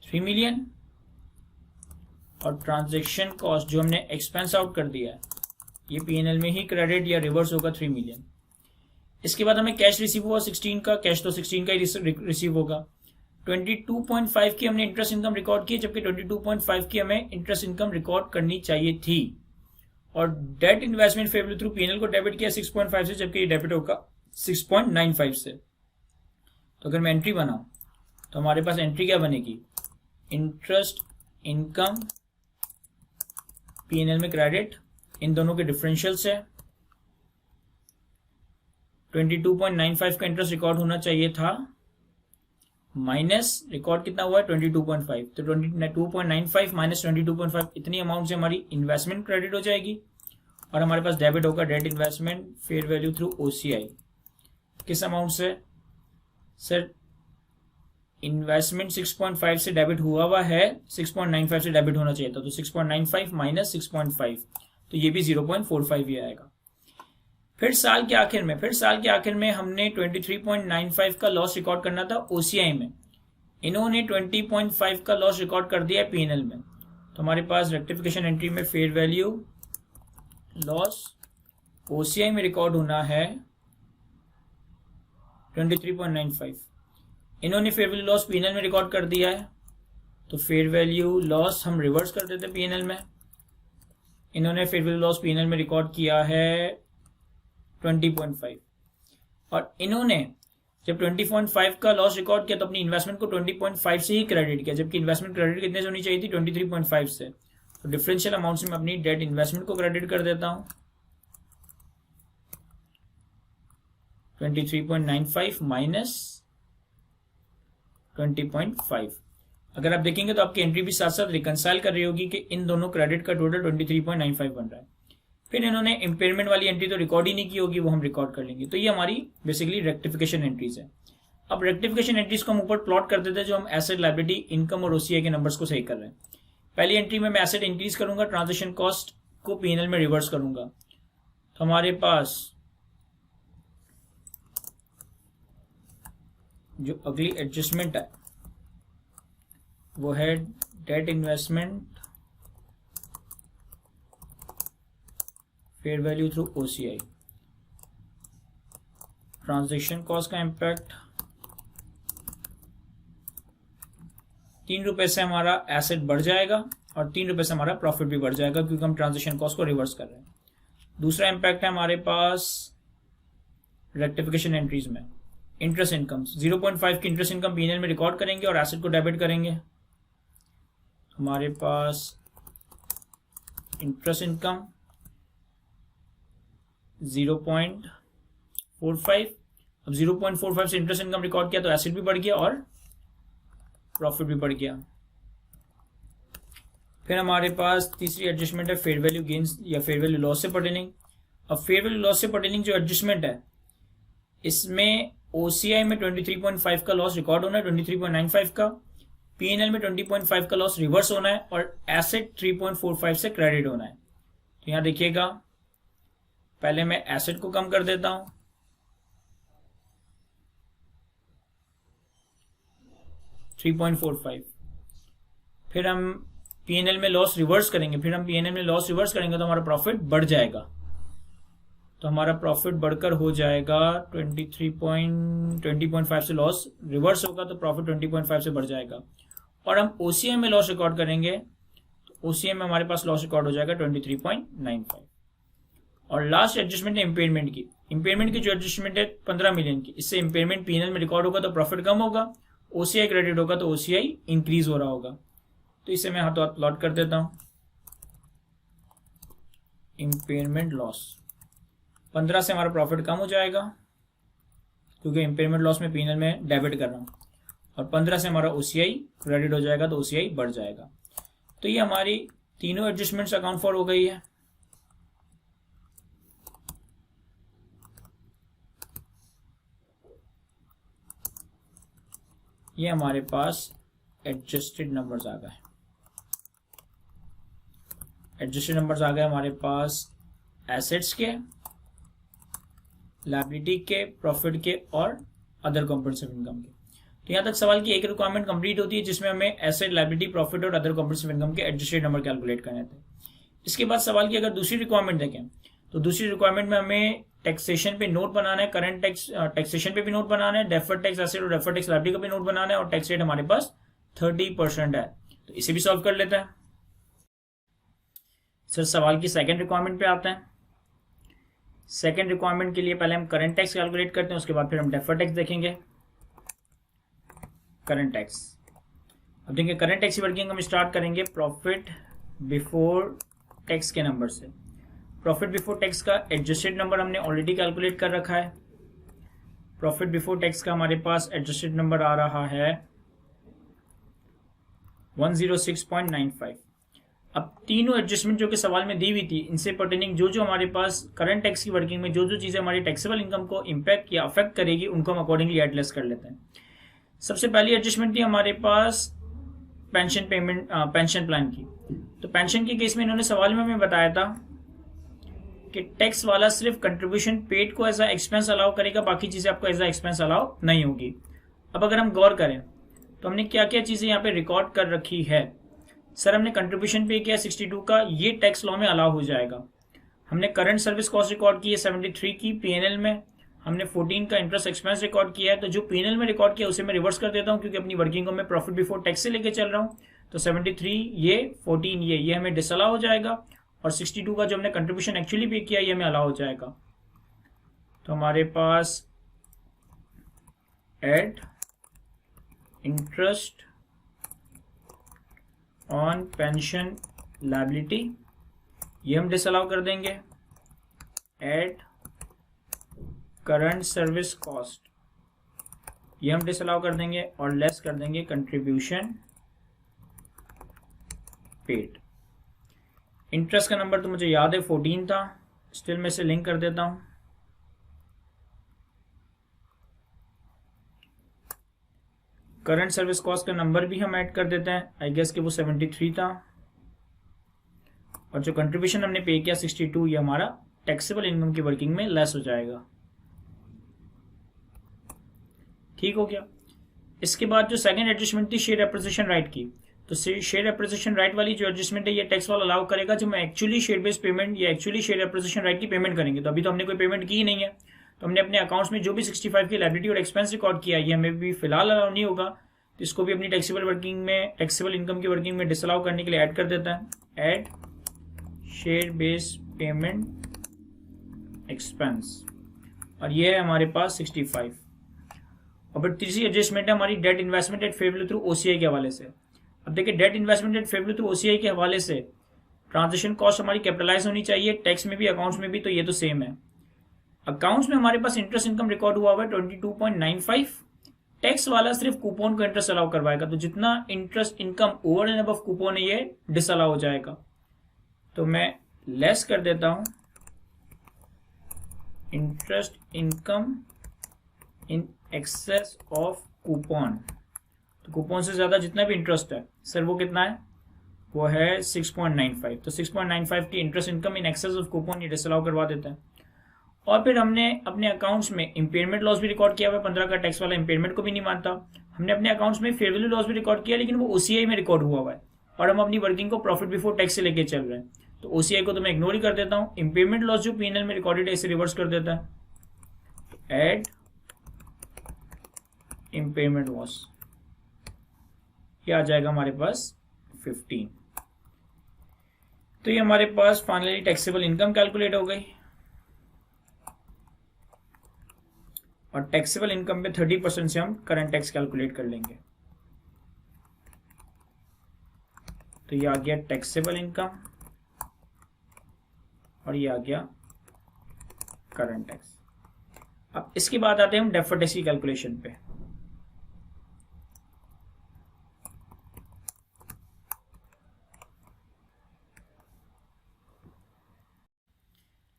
3 million, और ट्रांजेक्शन कॉस्ट जो हमने एक्सपेंस आउट कर दिया है ये पीएनएल में ही क्रेडिट या रिवर्स होगा 3 मिलियन। इसके बाद हमें कैश रिसीव हुआ 16 का, कैश तो 16 का ही रिसीव होगा। 22.5 की हमने इंटरेस्ट इनकम रिकॉर्ड की, जबकि 22.5 की हमें इंटरेस्ट इनकम रिकॉर्ड करनी चाहिए थी। और debt investment fair value through PNL को डेबिट किया 6.5 से, जबकि ये डेबिट होगा 6.95 से। तो अगर मैं एंट्री बनाऊं तो हमारे पास एंट्री क्या बनेगी इंटरेस्ट इनकम P&L में क्रेडिट, इन दोनों के डिफरेंशियल से 22.95 का इंटरेस्ट रिकॉर्ड होना चाहिए था, माइनस रिकॉर्ड कितना हुआ है 22.5, तो 22.95 माइनस 22.5 इतनी अमाउंट से हमारी इन्वेस्टमेंट क्रेडिट हो जाएगी और हमारे पास डेबिट होगा debt investment fair value through OCI। किस अमाउंट से सर? इन्वेस्टमेंट 6.5 से डेबिट हुआ है, 6.95 से डेबिट होना चाहिए था, तो 6.95 माइनस 6.5, तो ये भी 0.45 ही आएगा। फिर साल के आखिर में हमने 23.95 का लॉस रिकॉर्ड करना था OCI में, इन्होंने 20.5 का लॉस रिकॉर्ड कर दिया है P&L में, तो हमारे पास रेक्टिफिकेशन एंट्री में फेयर वैल्यू लॉस OCI में रिकॉर्ड होना है 23.95, इन्होंने फेयर वैल्यू लॉस P&L में रिकॉर्ड कर दिया है, तो फेयर वैल्यू लॉस हम रिवर्स कर देते P&L में। इन्होंने फेयर वैल्यू लॉस P&L में रिकॉर्ड किया है 20.5 और इन्होंने जब 20.5 का लॉस रिकॉर्ड किया तो अपनी इन्वेस्टमेंट को 20.5 से ही क्रेडिट किया, जबकि इन्वेस्टमेंट क्रेडिट कितने से होनी चाहिए थी 23.5 से, तो डिफरेंशियल अमाउंट से मैं अपनी डेट इन्वेस्टमेंट को क्रेडिट कर देता हूं 23.95 माइनस 20.5। अगर आप देखेंगे तो आपकी एंट्री भी साथ साथ रिकंसाइल कर रही होगी कि इन दोनों क्रेडिट का टोटल 23.95 बन रहा है। फिर इन्होंने इम्पेयरमेंट वाली एंट्री तो रिकॉर्ड ही नहीं की होगी, वो हम रिकॉर्ड कर लेंगे, तो ये हमारी बेसिकली रेक्टिफिकेशन एंट्रीज है। अब रेक्टिफिकेशन एंट्रीज को हम ऊपर प्लॉट कर देते हैं जो हम एसेट लायबिलिटी इनकम और OCI के नंबर्स को सही कर रहे हैं। पहली एंट्री में मैं एसेट इंक्रीज करूंगा, ट्रांजेक्शन कॉस्ट को P&L में रिवर्स करूंगा, तो हमारे पास जो अगली एडजस्टमेंट है वो है debt investment fair value through OCI। Transaction cost का इम्पैक्ट 3 रुपए से हमारा एसेट बढ़ जाएगा और 3 रुपए से हमारा प्रॉफिट भी बढ़ जाएगा क्योंकि हम ट्रांजेक्शन कॉस्ट को रिवर्स कर रहे हैं। दूसरा इम्पैक्ट है हमारे पास रेक्टिफिकेशन एंट्रीज में इंटरेस्ट इनकम 0.5 की इंटरेस्ट इनकम P&L में रिकॉर्ड करेंगे और एसेट को डेबिट करेंगे। हमारे पास इंटरेस्ट इनकम 0.45, अब 0.45 से इंटरेस्ट इनकम रिकॉर्ड किया तो एसेट भी बढ़ गया और प्रॉफिट भी बढ़ गया। फिर हमारे पास तीसरी एडजस्टमेंट है फेयर वैल्यू गेन्स या फेयर वैल्यू लॉस से पर्टेनिंग। अब फेयर वैल्यू लॉस से पर्टेनिंग जो एडजस्टमेंट है इसमें OCI में 23.5 का लॉस रिकॉर्ड होना है, 23.95 का, P&L में 20.5 का लॉस रिवर्स होना है और एसेट 3.45 से क्रेडिट होना है। तो यहां देखिएगा पहले मैं एसेट को कम कर देता हूं, $3.45, फिर हम P&L में लॉस रिवर्स करेंगे, तो हमारा प्रॉफिट बढ़ जाएगा, तो हमारा प्रॉफिट बढ़कर हो जाएगा 20.5 से लॉस रिवर्स होगा तो प्रॉफिट 20.5 से बढ़ जाएगा और हम OCI में लॉस रिकॉर्ड करेंगे तो OCI में हमारे पास लॉस रिकॉर्ड हो जाएगा 23.95। और लास्ट एडजस्टमेंट है इम्पेयरमेंट की जो एडजस्टमेंट है 15 मिलियन की, इससे इम्पेयरमेंट P&L में रिकॉर्ड होगा तो प्रॉफिट कम होगा, OCI क्रेडिट होगा तो OCI इंक्रीज हो रहा होगा, तो इसे मैं हाथों हाथ प्लॉट कर देता हूं। इम्पेयरमेंट लॉस 15 से हमारा प्रॉफिट कम हो जाएगा क्योंकि इम्पेयरमेंट लॉस में P&L में डेबिट कर रहा हूं और 15 से हमारा OCI क्रेडिट हो जाएगा तो OCI बढ़ जाएगा। तो ये हमारी तीनों एडजस्टमेंट्स अकाउंट फॉर हो गई है। ये हमारे पास एडजस्टेड नंबर्स आ गए, हमारे पास एसेट्स के, लायबिलिटी के, प्रॉफिट के और अदर कॉम्प्रिहेंसिव इनकम के। तो यहां तक सवाल की एक रिक्वायरमेंट कंप्लीट होती है जिसमें हमें एसेट, लायबिलिटी, प्रॉफिट और अदर कॉम्प्रिहेंसिव इनकम के एडजस्टेड नंबर कैलकुलेट करने थे। इसके बाद सवाल की अगर दूसरी रिक्वायरमेंट देखें तो दूसरी रिक्वायरमेंट में हमें टैक्सेशन पे नोट बनाना है, करंट टैक्स टैक्सेशन पे भी नोट बनाना है, डेफर्ड टैक्स एसेट और डेफर्ड टैक्स लायबिलिटी का भी नोट बनाना है और टैक्स रेट हमारे पास 30% है, तो इसे भी सॉल्व कर लेते हैं। सर सवाल की सेकंड रिक्वायरमेंट पे आते हैं। सेकंड रिक्वायरमेंट के लिए पहले हम करंट टैक्स कैलकुलेट करते हैं, उसके बाद फिर हम डेफर्ड टैक्स देखेंगे। करंट टैक्स अब देखिए करंट टैक्स की वर्किंग हम स्टार्ट करेंगे प्रॉफिट बिफोर टैक्स के नंबर से। प्रॉफिट बिफोर टैक्स का एडजस्टेड नंबर हमने ऑलरेडी कैलकुलेट कर रखा है। प्रॉफिट बिफोर टैक्स का हमारे पास एडजस्टेड नंबर आ रहा है 106.95। अब तीनों एडजस्टमेंट जो कि सवाल में दी हुई थी, इनसे पर्टेनिंग जो जो हमारे पास करंट टैक्स की वर्किंग में जो जो चीजें हमारी टैक्सेबल इनकम को इम्पैक्ट या अफेक्ट करेगी, उनको हम अकॉर्डिंगली एड लेस कर लेते हैं। सबसे पहली एडजस्टमेंट थी हमारे पास पेंशन पेमेंट, पेंशन प्लान की। तो पेंशन के केस में इन्होंने सवाल में हमें बताया था कि टैक्स वाला सिर्फ कंट्रीब्यूशन पेड को एज अ एक्सपेंस अलाउ करेगा, बाकी चीजें आपको एज अ एक्सपेंस अलाउ नहीं होगी। अब अगर हम गौर करें तो हमने क्या क्या चीजें यहाँ पे रिकॉर्ड कर रखी है। सर हमने कंट्रीब्यूशन पे किया 62 का, ये टैक्स लॉ में अलाउ हो जाएगा। हमने करंट सर्विस कॉस्ट रिकॉर्ड की है 73 की पीएनएल में। हमने 14 का इंटरेस्ट एक्सपेंस रिकॉर्ड किया है। तो जो पीएनएल में रिकॉर्ड किया उसे मैं रिवर्स कर देता हूँ, क्योंकि अपनी वर्किंग को मैं प्रॉफिट बिफोर टैक्स से लेके चल रहा हूँ। तो 73 ये, 14 ये हमें डिसअलाउ हो जाएगा, और 62 का जो हमने कंट्रीब्यूशन एक्चुअली पे किया ये हमें अलाउ हो जाएगा। तो हमारे पास add interest on pension liability, ये हम डिसअलाउ कर देंगे। एड करंट सर्विस कॉस्ट, ये हम डिसअलाउ कर देंगे, और लेस कर देंगे कंट्रीब्यूशन पेड। इंटरेस्ट का नंबर तो मुझे याद है 14 था, स्टिल मैं इसे लिंक कर देता हूं। करंट सर्विस कॉस्ट का नंबर भी हम ऐड कर देते हैं, आई गेस कि वो 73 था, और जो कंट्रीब्यूशन हमने पे किया 62, ये हमारा टैक्सेबल इनकम की वर्किंग में लेस हो जाएगा। ठीक हो गया। इसके बाद जो सेकंड एडजस्टमेंट थी शेयर एप्रिसिएशन राइट की, तो शेयर एप्रिसिएशन राइट वाली जो एडजस्टमेंट है ये टैक्स वाला अलाउ करेगा जब हम एक्चुअली शेयर बेस्ड पेमेंट या एक्चुअली शेयर एप्रिसिएशन राइट की पेमेंट करेंगे। तो अभी तो हमने कोई पेमेंट की ही नहीं है, तो हमने अपने अकाउंट्स में जो भी 65 की लायबिलिटी और एक्सपेंस रिकॉर्ड किया ये हमें भी फिलहाल अलाउ नहीं होगा। तो इसको भी अपनी टैक्सेबल वर्किंग में, टैक्सेबल इनकम की वर्किंग में डिसअलाउ करने के लिए ऐड कर देता है। Add share based payment expense, और ये है हमारे पास 65। और फिर तीसरी एडजस्टमेंट है हमारी debt investment at fair value through OCI के हवाले से। अब देखिए debt investment at fair value through OCI के हवाले से ट्रांजेक्शन कॉस्ट हमारी कैपिटलाइज होनी चाहिए, टैक्स में भी अकाउंट्स में भी, तो ये तो सेम है। अकाउंट्स में हमारे पास इंटरेस्ट इनकम रिकॉर्ड हुआ है 22.95। टैक्स वाला सिर्फ कूपन का इंटरेस्ट अलाउ करवाएगा, तो जितना interest income over and above coupon है ये डिसअलाउ हो जाएगा। तो मैं लेस कर देता हूं interest income in excess of coupon. तो कूपन से ज्यादा जितना भी इंटरेस्ट है सर वो कितना है, वो है 6.95। तो 6.95 की interest income in excess of coupon ये डिसअलाउ करवा देता है। और फिर हमने अपने अकाउंट्स में इंपेयरमेंट लॉस भी रिकॉर्ड किया हुआ है 15 का, टैक्स वाला इंपेयरमेंट को भी नहीं मानता। हमने अपने अकाउंट्स में फेयर वैल्यू लॉस भी रिकॉर्ड किया, लेकिन वो ओसीआई में रिकॉर्ड हुआ है, और हम अपनी वर्किंग को प्रॉफिट बिफोर टैक्स से लेके चल रहे हैं। तो ओसीआई को तो मैं इग्नोर ही कर देता हूं। इंपेयरमेंट लॉस जो पीएनएल में रिकॉर्डेड है इसे रिवर्स कर देता है। एड इंपेयरमेंट लॉस, ये आ जाएगा हमारे पास 15। तो ये हमारे पास फाइनली टैक्सेबल इनकम कैलकुलेट हो गई, और टैक्सेबल इनकम पे 30% से हम करंट टैक्स कैलकुलेट कर लेंगे। तो ये आ गया टैक्सेबल इनकम, और ये आ गया करंट टैक्स। अब इसके बाद आते हैं हम डेफर्ड टैक्स की कैलकुलेशन पे।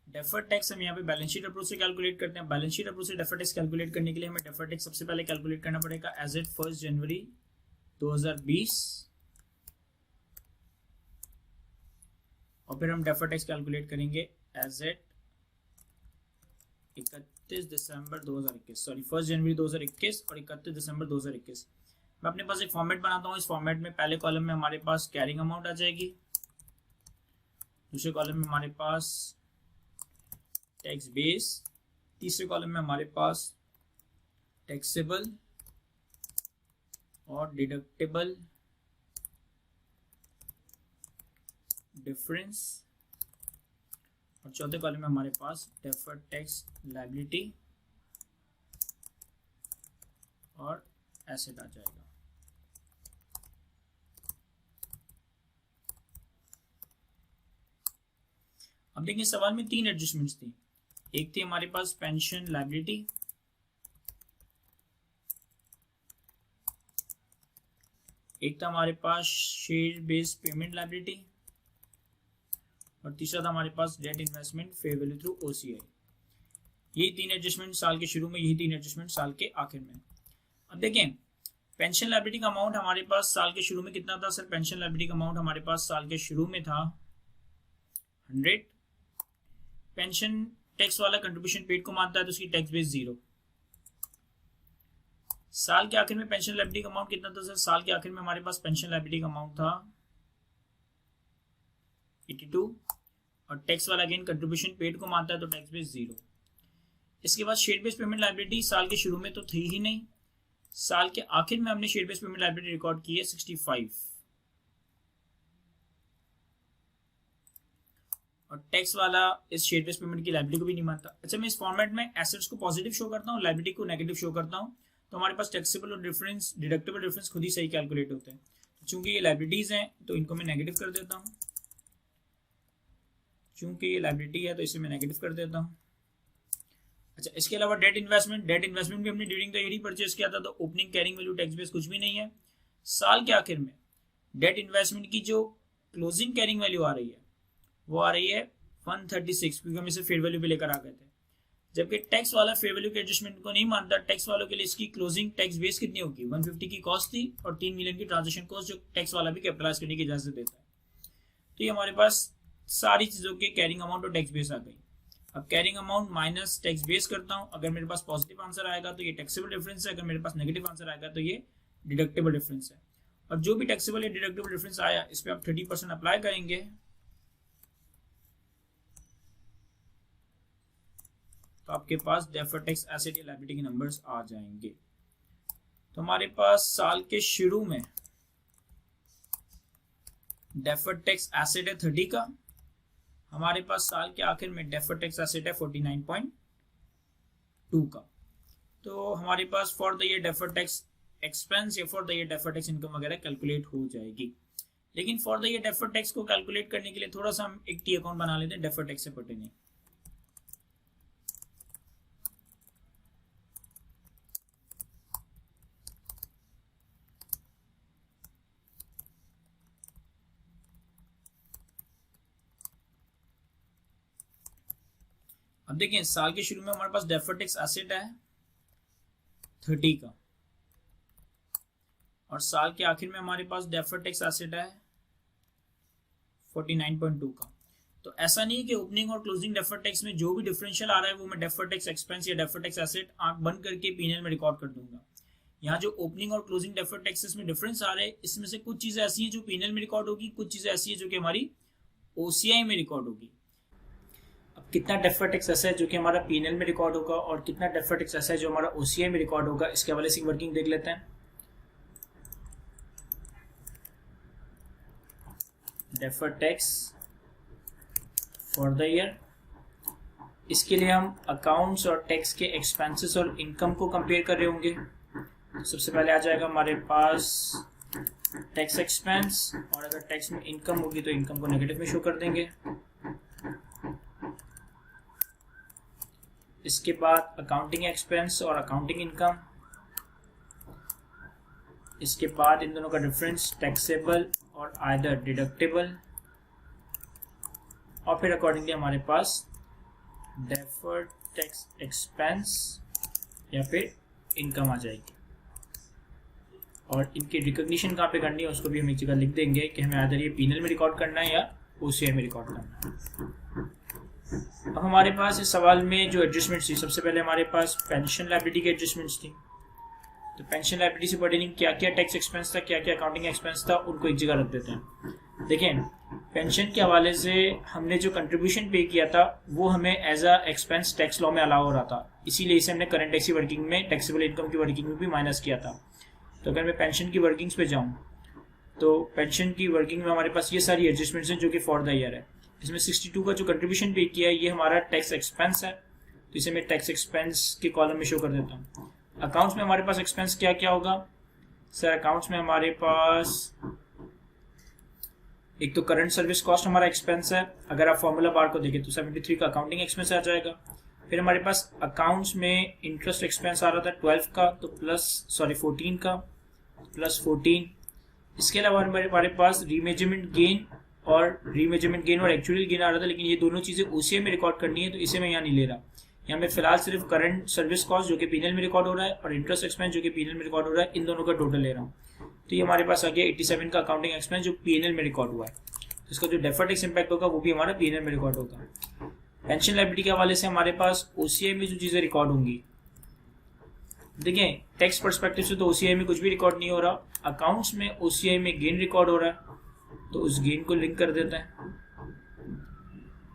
डेफर्ड टैक्स हम यहाँ पे बैलेंस शीट अप्रोच से कैलकुलेट करते हैं। बैलेंस शीट अप्रोच से डेफर्ड टैक्स कैलकुलेट करने के लिए हमें डेफर्ड टैक्स सबसे पहले कैलकुलेट करना पड़ेगा एज एट 1 जनवरी 2020, और फिर हम डेफर्ड टैक्स कैलकुलेट करेंगे एज एट 31 दिसंबर 2021, सॉरी 1 जनवरी 2021 और 31 दिसंबर 2021। मैं अपने पास एक फॉर्मेट बनाता हूँ। इस फॉर्मेट में पहले कॉलम में हमारे पास कैरिंग अमाउंट आ जाएगी, दूसरे कॉलम में हमारे पास टैक्स बेस, तीसरे कॉलम में हमारे पास टैक्सेबल और डिडक्टेबल डिफरेंस, और चौथे कॉलम में हमारे पास डेफर्ड टैक्स लायबिलिटी और एसेट आ जाएगा। अब देखिए सवाल में 3 एडजस्टमेंट्स थी। एक थी हमारे पास पेंशन लायबिलिटी, एक था हमारे पास शेयर बेस्ड पेमेंट लायबिलिटी, और तीसरा था हमारे पास debt investment fair value through OCI. यही 3 एडजस्टमेंट साल के शुरू में, यही 3 एडजस्टमेंट साल के आखिर में। अब देखें पेंशन लायबिलिटी का अमाउंट हमारे पास साल के शुरू में कितना था सर? पेंशन लायबिलिटी का अमाउंट हमारे पास साल के शुरू में था 100। पेंशन टैक्स वाला कंट्रीब्यूशन पेड को मानता है तो उसकी टैक्स बेस 0। साल के आखिर में पेंशन लायबिलिटी का अमाउंट कितना था सर? साल के आखिर में हमारे पास पेंशन लायबिलिटी का अमाउंट था 82, और टैक्स वाला अगेन कंट्रीब्यूशन पेड को मानता है तो टैक्स बेस 0। इसके बाद शेयर बेस्ड पेमेंट लायबिलिटी साल के शुरू में तो थी ही नहीं, साल के आखिर में हमने share based payment liability record की है 65, और टैक्स वाला इस शेयर बेस्ड पेमेंट की लायबिलिटी को भी नहीं मानता। अच्छा, मैं इस फॉर्मेट में एसेट्स को पॉजिटिव शो करता हूँ, लायबिलिटी को नेगेटिव शो करता हूँ, तो हमारे पास टैक्सेबल और डिफरेंस डिडक्टेबल डिफरेंस खुद ही सही कैलकुलेट होते हैं। तो चूंकि ये लायबिलिटीज हैं तो इनको मैं नेगेटिव कर देता हूँ, चूंकि ये लायबिलिटी है तो इसे मैं नेगेटिव कर देता हूँ। अच्छा, इसके अलावा डेट इन्वेस्टमेंट भी हमने during the year he purchase किया था, तो opening carrying value tax base कुछ भी नहीं है। साल के आखिर में डेट इन्वेस्टमेंट की जो क्लोजिंग कैरिंग वैल्यू आ रही है वो आ रही है 136, क्योंकि हम इसे फेयर वैल्यू पे लेकर आ गए थे। जबकि टैक्स वाला फेयर वैल्यू के एडजस्टमेंट को नहीं मानता। टैक्स वालों के लिए इसकी क्लोजिंग टैक्स बेस कितनी होगी? 150 की कॉस्ट थी और 3 मिलियन की ट्रांजेक्शन कॉस्ट, जो टैक्स वाला भी कैपिटलाइज करने की इजाजत देता है। तो ये हमारे पास सारी चीजों के कैरिंग अमाउंट और टैक्स बेस आ गई। अब carrying amount minus tax base करता हूं, अगर मेरे पास पॉजिटिव आंसर आएगा तो ये टैक्सेबल डिफरेंस है, अगर मेरे पास नेगेटिव आंसर आएगा तो ये डिडक्टेबल डिफरेंस है। और जो भी टैक्सेबल या डिडक्टेबल डिफरेंस आया इस पर आप 30% अप्लाई करेंगे तो आपके पास डेफर्ड टैक्स एसेट या लायबिलिटी के नंबर्स आ जाएंगे। तो हमारे पास साल के शुरू में डेफर्ड टैक्स एसेट है 30 का, हमारे पास साल के आखिर में डेफर्ड टैक्स एसेट है 49.2 का। तो हमारे पास for the year deferred tax expense या for the year deferred tax income वगैरह कैलकुलेट हो जाएगी। लेकिन for the year deferred tax को कैलकुलेट करने के लिए थोड़ा सा हम एक टी अकाउंट बना लेते हैं डेफर्ड टैक्स से पर्टेनिंग। अब देखिए साल के शुरू में हमारे पास डेफर्ड टैक्स एसेट है 30 का, और साल के आखिर में हमारे पास डेफर्ड टैक्स एसेट है 49.2 का। तो ऐसा नहीं है कि ओपनिंग और क्लोजिंग डेफर्ड टैक्स में जो भी डिफरेंशियल आ रहा है वो मैं डेफर्ड टैक्स एक्सपेंस या डेफर्ड टैक्स एसेट आंख बंद करके पीएनएल में रिकॉर्ड कर दूंगा। यहाँ जो ओपनिंग और क्लोजिंग डेफर्ड टैक्सेस में डिफरेंस आ रहे हैं, इसमें से कुछ चीजें ऐसी हैं जो पीएनएल में रिकॉर्ड होगी, कुछ चीजें ऐसी है जो कि हमारी ओसीआई में रिकॉर्ड होगी। अब कितना डेफर्ड टैक्स ऐसा है जो कि हमारा पीएनएल में रिकॉर्ड होगा और कितना डेफर्ड टैक्स ऐसा है जो हमारा ओसीआई में रिकॉर्ड होगा, इसके हवाले से वर्किंग देख लेते हैं। Deferred tax for the year, इसके लिए हम अकाउंट्स और टैक्स के एक्सपेंसेस और इनकम को कंपेयर कर रहे होंगे। तो सबसे पहले आ जाएगा हमारे पास टैक्स एक्सपेंस, और अगर टैक्स में इनकम होगी तो इनकम को नेगेटिव में शो कर देंगे। इसके बाद अकाउंटिंग एक्सपेंस और अकाउंटिंग इनकम, इसके बाद इन दोनों का डिफरेंस टैक्सेबल और आइदर डिडक्टेबल, और फिर अकॉर्डिंगली हमारे पास डेफर्ड टैक्स एक्सपेंस या फिर इनकम आ जाएगी। और इनकी रिकॉग्निशन कहाँ पे करनी है उसको भी हम एक जगह लिख देंगे कि हमें आइदर ये पीएनएल में रिकॉर्ड करना है या ओसीआई में रिकॉर्ड करना है। अब हमारे पास इस सवाल में जो एडजस्टमेंट्स थी, सबसे पहले हमारे पास पेंशन लायबिलिटी की एडजस्टमेंट्स थी। तो पेंशन लायबिलिटी से पर्टेनिंग क्या क्या टैक्स एक्सपेंस था, क्या क्या अकाउंटिंग एक्सपेंस था, उनको एक जगह रख देते हैं। देखें पेंशन के हवाले से हमने जो कंट्रीब्यूशन पे किया था वो हमें as a expense tax law में अलाउ हो रहा था, इसीलिए इसे हमने करंट टैक्स की वर्किंग में, टैक्सेबल इनकम की वर्किंग में भी माइनस किया था। तो अगर मैं पेंशन की वर्किंग्स पे जाऊँ तो पेंशन की वर्किंग में हमारे पास ये सारी एडजस्टमेंट्स हैं जो कि फॉर द ईयर है। इसमें 62 का जो कंट्रीब्यूशन पे किया है ये हमारा टैक्स एक्सपेंस है, तो इसे मैं टैक्स एक्सपेंस के कॉलम में शो कर देता हूँ। अकाउंट्स में हमारे पास एक्सपेंस क्या क्या होगा सर? अकाउंट्स में हमारे पास एक तो करंट सर्विस कॉस्ट हमारा एक्सपेंस है, अगर आप फॉर्मूला बार को देखें तो 73 का अकाउंटिंग एक्सपेंस आ जाएगा। फिर हमारे पास अकाउंट्स में इंटरेस्ट एक्सपेंस आ रहा था 12 का, तो 14 का प्लस 14। इसके अलावा हमारे पास रीमेजरमेंट गेन और एक्चुअल गेन आ रहा था, लेकिन ये दोनों चीजें ओसीआई में रिकॉर्ड करनी है तो इसे मैं यहाँ नहीं ले रहा। यहाँ मैं फिलहाल सिर्फ करंट सर्विस कॉस्ट जो कि पीएनएल में रिकॉर्ड हो रहा है और इंटरेस्ट एक्सपेंस जो कि पीएनएल में रिकॉर्ड हो रहा है, इन दोनों का टोटल ले रहा हूँ। तो ये हमारे पास आ गया 87 का अकाउंटिंग एक्सपेंस जो पीएनएल में रिकॉर्ड हुआ है। तो इसका जो डेफर्ड टैक्स इंपैक्ट होगा वो भी हमारा पीएनएल में रिकॉर्ड होगा। पेंशन लायबिलिटी के हवाले से हमारे पास ओसीआई में जो चीजें रिकॉर्ड होंगी, देखिए टैक्स पर्सपेक्टिव से तो ओसीआई में कुछ भी रिकॉर्ड नहीं हो रहा, अकाउंट्स में ओसीआई में गेन रिकॉर्ड हो रहा है तो उस गेन को लिंक कर देते हैं।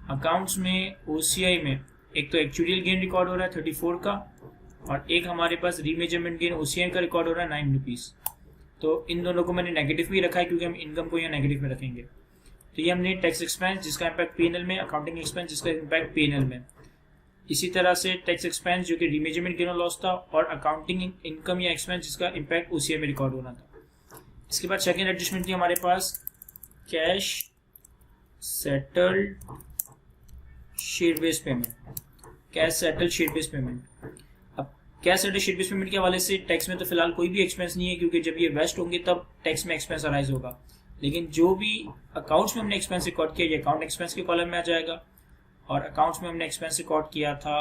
अकाउंट्स में ओसीआई में एक तो एक्चुअल गेन रिकॉर्ड हो रहा है 34 का, और एक हमारे पास रीमेजरमेंट गेन ओसीआई का रिकॉर्ड हो रहा है 9 रुपीज। तो इन दोनों को मैंने नेगेटिव भी रखा है क्योंकि हम इनकम को यहाँ नेगेटिव में रखेंगे। तो ये हमने टैक्स एक्सपेंस जिसका इम्पैक्ट पीएनएल में, अकाउंटिंग एक्सपेंस जिसका इम्पैक्ट पीएनएल में। इसी तरह से टैक्स एक्सपेंस जो कि रीमेजरमेंट गेन और लॉस था, और अकाउंटिंग इनकम या एक्सपेंस जिसका इम्पैक्ट ओसीआई में रिकॉर्ड होना था। इसके बाद सेकेंड एडजस्टमेंट थी हमारे पास cash settled share based payment. Cash settle share based payment. अब cash settle share based payment के हवाले से टैक्स में तो फिलहाल कोई भी एक्सपेंस नहीं है क्योंकि जब ये वेस्ट होंगे तब टैक्स में एक्सपेंस अराइज होगा, लेकिन जो भी अकाउंट्स में हमने एक्सपेंस रिकॉर्ड किया ये अकाउंट एक्सपेंस के कॉलम में आ जाएगा। और अकाउंट्स में हमने एक्सपेंस रिकॉर्ड किया था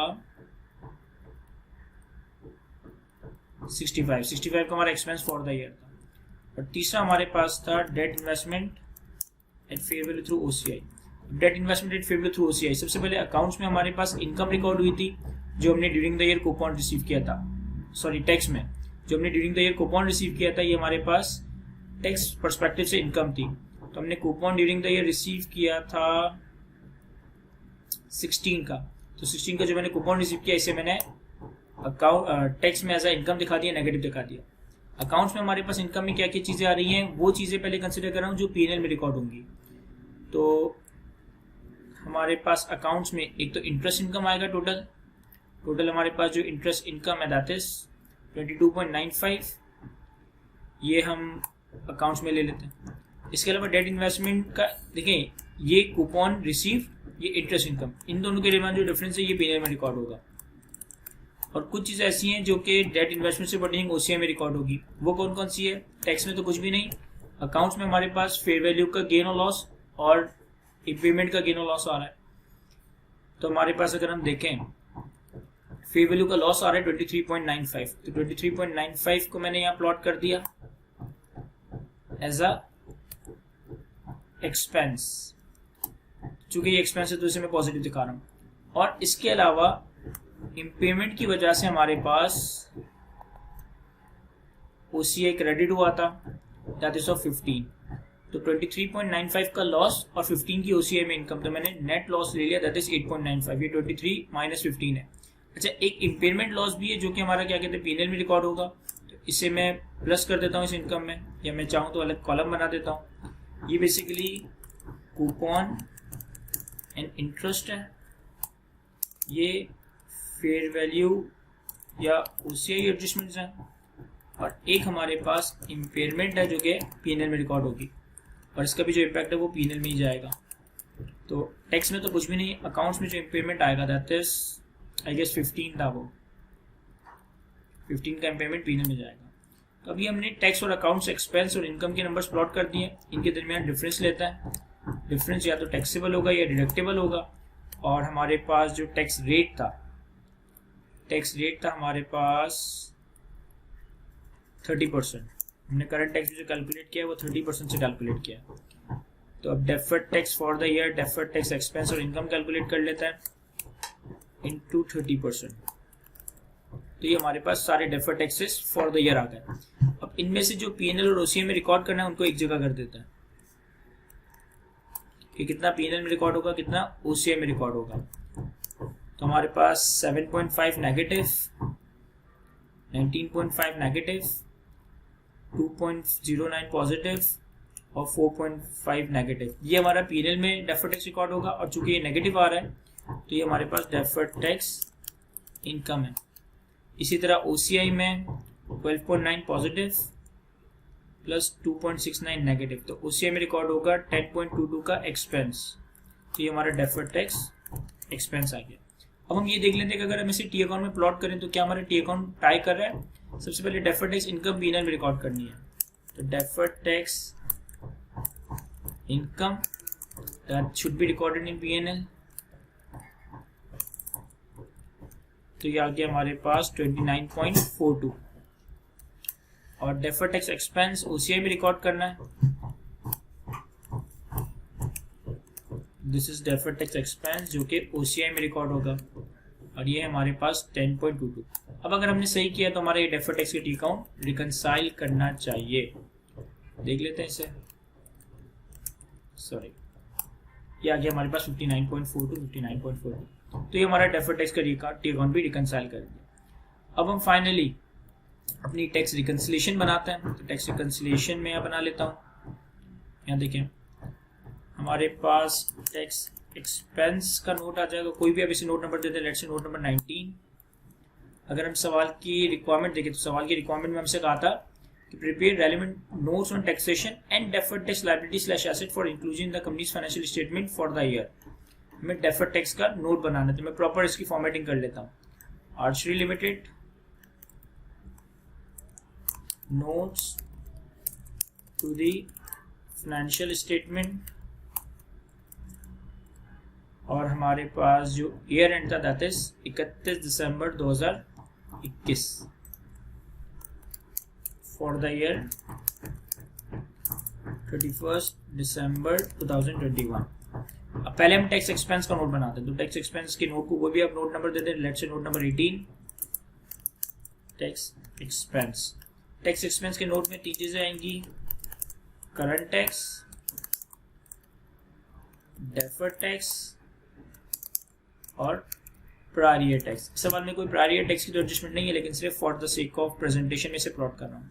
65 का हमारा एक्सपेंस फॉर द ईयर था। और तीसरा हमारे पास था debt investment at fair value through OCI. Debt investment at fair value through OCI, सबसे पहले अकाउंट्स में हमारे पास इनकम रिकॉर्ड हुई थी जो हमने during the year coupon receive किया था। सॉरी, टैक्स में जो हमने during the year coupon receive किया था, ये हमारे पास टैक्स पर्सपेक्टिव से इनकम थी। तो हमने coupon during the year receive किया था 16 का। तो 16 का जो मैंने कूपन रिसीव किया इसे मैंने अकाउंट टैक्स में एज अ इनकम दिखा दिया, नेगेटिव दिखा दिया। अकाउंट्स में हमारे पास इनकम में क्या क्या चीजें आ रही हैं वो चीजें पहले कंसिडर कर रहा हूँ जो पीएनएल में रिकॉर्ड होंगी। तो हमारे पास अकाउंट्स में एक तो इंटरेस्ट इनकम आएगा, टोटल हमारे पास जो इंटरेस्ट इनकम है दैट इज 22.95, ये हम अकाउंट्स में ले लेते हैं। इसके अलावा डेट इन्वेस्टमेंट का देखिए, ये कूपन रिसीव, ये इंटरेस्ट इनकम, इन दोनों के दरमियान जो डिफरेंस है ये पीएनएल में रिकॉर्ड होगा। और कुछ चीजें ऐसी हैं जो कि डेट इन्वेस्टमेंट से बढ़ी ओसीआई में रिकॉर्ड होगी। वो कौन कौन सी है? टैक्स में तो कुछ भी नहीं, अकाउंट्स में हमारे पास फेयर वैल्यू का गेन और लॉस और इम्पेयरमेंट का गेन और लॉस आ रहा है। तो हमारे पास अगर हम देखें फेयर वैल्यू का लॉस आ रहा है 23.95, तो 23.95 को मैंने यहाँ प्लॉट कर दिया एज अ एक्सपेंस, चूंकि ये एक्सपेंस है तो इसे मैं पॉजिटिव दिखा रहा हूँ। और इसके अलावा इम्पेयरमेंट की वजह से हमारे पास ओसीआई क्रेडिट हुआ था दैट इज ऑफ 15, तो 23.95 का लॉस और 15 की ओसीआई में इनकम, तो मैंने नेट लॉस ले लिया दैट इज 8.95, ये 23 माइनस 15 है। अच्छा, एक इम्पेयरमेंट लॉस भी है जो कि हमारा क्या कहते हैं पीएनएल में रिकॉर्ड होगा, तो इसे मैं प्लस कर देता हूँ इस इनकम में, या मैं चाहूँ तो अलग कॉलम बना देता हूँ। ये बेसिकली कूपन एंड इंटरेस्ट है, ये फेयर वैल्यू या ओसीआई एडजस्टमेंट्स हैं, और एक हमारे पास इम्पेयरमेंट है जो कि पीएनएल में रिकॉर्ड होगी, और इसका भी जो इम्पैक्ट है वो पीएनएल में ही जाएगा। तो टैक्स में तो कुछ भी नहीं, अकाउंट्स में जो इम्पेयरमेंट आएगा दैट इज आई गेस 15 था, वो 15 का इम्पेयरमेंट पीएनएल में जाएगा। तो अभी हमने टैक्स और अकाउंट्स एक्सपेंस और इनकम के नंबर्स प्लॉट कर दिए, इनके दरमियान डिफरेंस लेता है, डिफरेंस या तो टैक्सेबल होगा या डिडक्टेबल होगा। और हमारे पास जो टैक्स रेट था हमारे पास 30%, हमने करंट टैक्स जो कैलकुलेट किया है वो 30% से कैलकुलेट किया। तो अब deferred tax for the year, deferred tax expense और इनकम कैलकुलेट कर लेता है इनटू 30%, तो ये हमारे पास सारे deferred taxes for the year आ गए। अब इनमें से जो पीएनएल और ओसीआई में रिकॉर्ड करना है उनको एक जगह कर देता है कि कितना पीएनएल में रिकॉर्ड होगा, कितना ओसीआई में रिकॉर्ड होगा। तो हमारे पास 7.5 नेगेटिव, 19.5 नेगेटिव, 2.09 पॉजिटिव और 4.5 नेगेटिव, ये हमारा पीएनएल में डेफर्ड टैक्स रिकॉर्ड होगा। और चूंकि ये नेगेटिव आ रहा है तो ये हमारे पास डेफर्ड टैक्स इनकम है। इसी तरह ओसीआई में 12.9 पॉजिटिव, प्लस 2.69 नेगेटिव, तो OCI में रिकॉर्ड होगा 10.22 का एक्सपेंस। तो ये हमारा डेफर्ड टैक्स एक्सपेंस आ गया। अब हम ये देख लेते हैं कि अगर हम इसे टी अकाउंट में प्लॉट करें तो क्या हमारा टी अकाउंट टाई कर रहा है। सबसे पहले डेफर्ड टैक्स इनकम P&L में रिकॉर्ड करनी है, तो deferred tax income that should be recorded in P&L। तो ये आ गया हमारे पास 29.42। और डेफर्ड टैक्स एक्सपेंस OCI में रिकॉर्ड करना है, this is deferred tax expense जो कि OCI में रिकॉर्ड होगा, और ये हमारे पास 10.22। अब अगर हमने सही किया तो हमारा ये डेफर्ड टैक्स के टी अकाउंट रिकंसाइल करना चाहिए। देख लेते हैं इसे, सॉरी ये आ गया हमारे पास 59.42। तो ये हमारा डेफर्ड टैक्स का टी अकाउंट भी रिकंसाइल कर दिया। अब हम फाइनली अपनी टैक्स रिकंसिलिएशन बनाते हैं, तो टैक्स रिकंसिलिएशन में यहाँ बना लेता हूँ। यहाँ देखें हमारे पास टैक्स एक्सपेंस का नोट आ जाएगा, कोई भी अब इसे नोट नंबर देते हैं, लेट्स से नोट नंबर 19। अगर हम सवाल की रिक्वायरमेंट देखें तो सवाल की रिक्वायरमेंट में हमसे कहा था कि prepare relevant notes on taxation and deferred tax liability slash asset for inclusion in the company's financial statement for the year. हमें डेफर्ड टैक्स का नोट बनाना है, तो मैं प्रॉपर इसकी फॉर्मेटिंग कर लेता हूँ। Archery Limited notes to the financial statement, और हमारे पास जो ईयर एंड था that is 31 December 2021 for the year 31 दिसंबर 2021। अब पहले हम टैक्स एक्सपेंस का नोट बनाते हैं, तो टैक्स एक्सपेंस के नोट को वो भी आप नोट नंबर देते हैं, let's say note number 18 tax expense. Tax expense के नोट में तीन चीजें आएंगी, करंट टैक्स, डेफर्ड टैक्स और प्रायर ईयर टैक्स। इस सवाल में कोई प्रायर ईयर टैक्स की तो एडजस्टमेंट नहीं है, लेकिन सिर्फ for the sake of presentation में से प्लॉट कर रहा हूँ।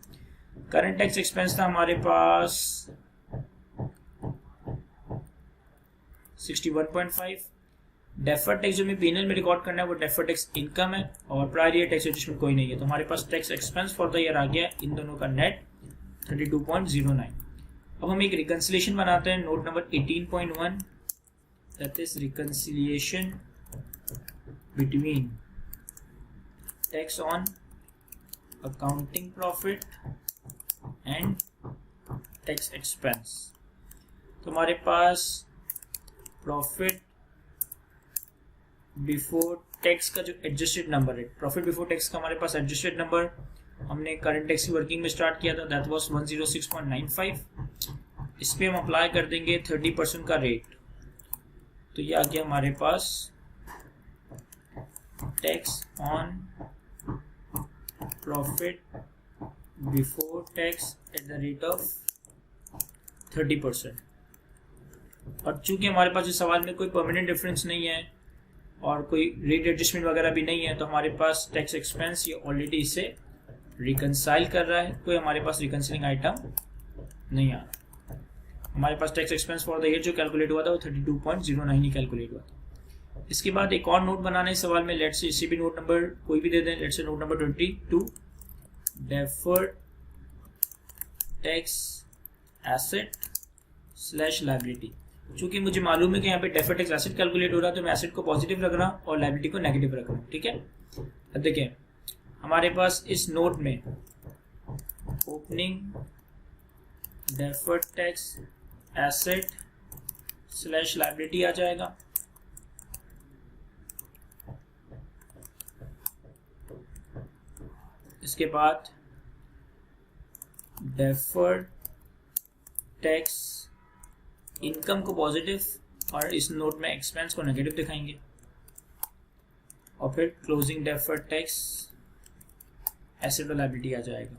करंट टैक्स एक्सपेंस था हमारे पास 61.5। डेफर्ड टैक्स जो मैं P&L में रिकॉर्ड करना है वो डेफर्ड टैक्स इनकम है, और प्रायर ईयर टैक्स एडजस्टमेंट कोई नहीं है, तो हमारे पास tax expense for the year आ गया इन दोनों का नेट 32.09। अब हम एक रिकंसिलिएशन बनाते हैं, note number 18.1 that is reconciliation between tax on accounting profit and tax expense। तो हमारे पास प्रॉफिट बिफोर टैक्स का जो एडजस्टेड नंबर है, प्रॉफिट बिफोर टैक्स का हमारे पास एडजस्टेड नंबर हमने करंट टैक्स की वर्किंग में स्टार्ट किया था, दैट वाज 106.95। इस पे हम अप्लाई कर देंगे 30% का रेट, तो ये आ गया हमारे पास tax on profit before tax at the rate of 30%। और चूंकि हमारे पास इस सवाल में कोई परमानेंट डिफरेंस नहीं है और कोई रेट एडजस्टमेंट वगैरह भी नहीं है, तो हमारे पास टैक्स एक्सपेंस ये ऑलरेडी इसे रिकंसाइल कर रहा है, कोई हमारे पास रिकंसिलिंग आइटम नहीं आ रहा। हमारे पास tax expense for the year जो कैलकुलेट हुआ था वो 32.09 ही कैलकुलेट हुआ था। इसके बाद एक और नोट बनाना है इस सवाल में, लेट्स से इसी भी नोट नंबर कोई भी दे दें, let's say note number 22 deferred tax asset slash liability. चूंकि मुझे मालूम है कि यहाँ पे डेफर्ड टैक्स एसेट कैलकुलेट हो रहा है, तो मैं एसेट को पॉजिटिव रख रहा हूँ और लायबिलिटी को नेगेटिव रख रहा हूँ, ठीक है। अब देखिए हमारे पास इस नोट में opening deferred tax asset slash liability आ जाएगा, इसके बाद डेफर्ड टैक्स इनकम को पॉजिटिव और इस नोट में एक्सपेंस को नेगेटिव दिखाएंगे, और फिर क्लोजिंग डेफर्ड टैक्स एसेट और लायबिलिटी आ जाएगा।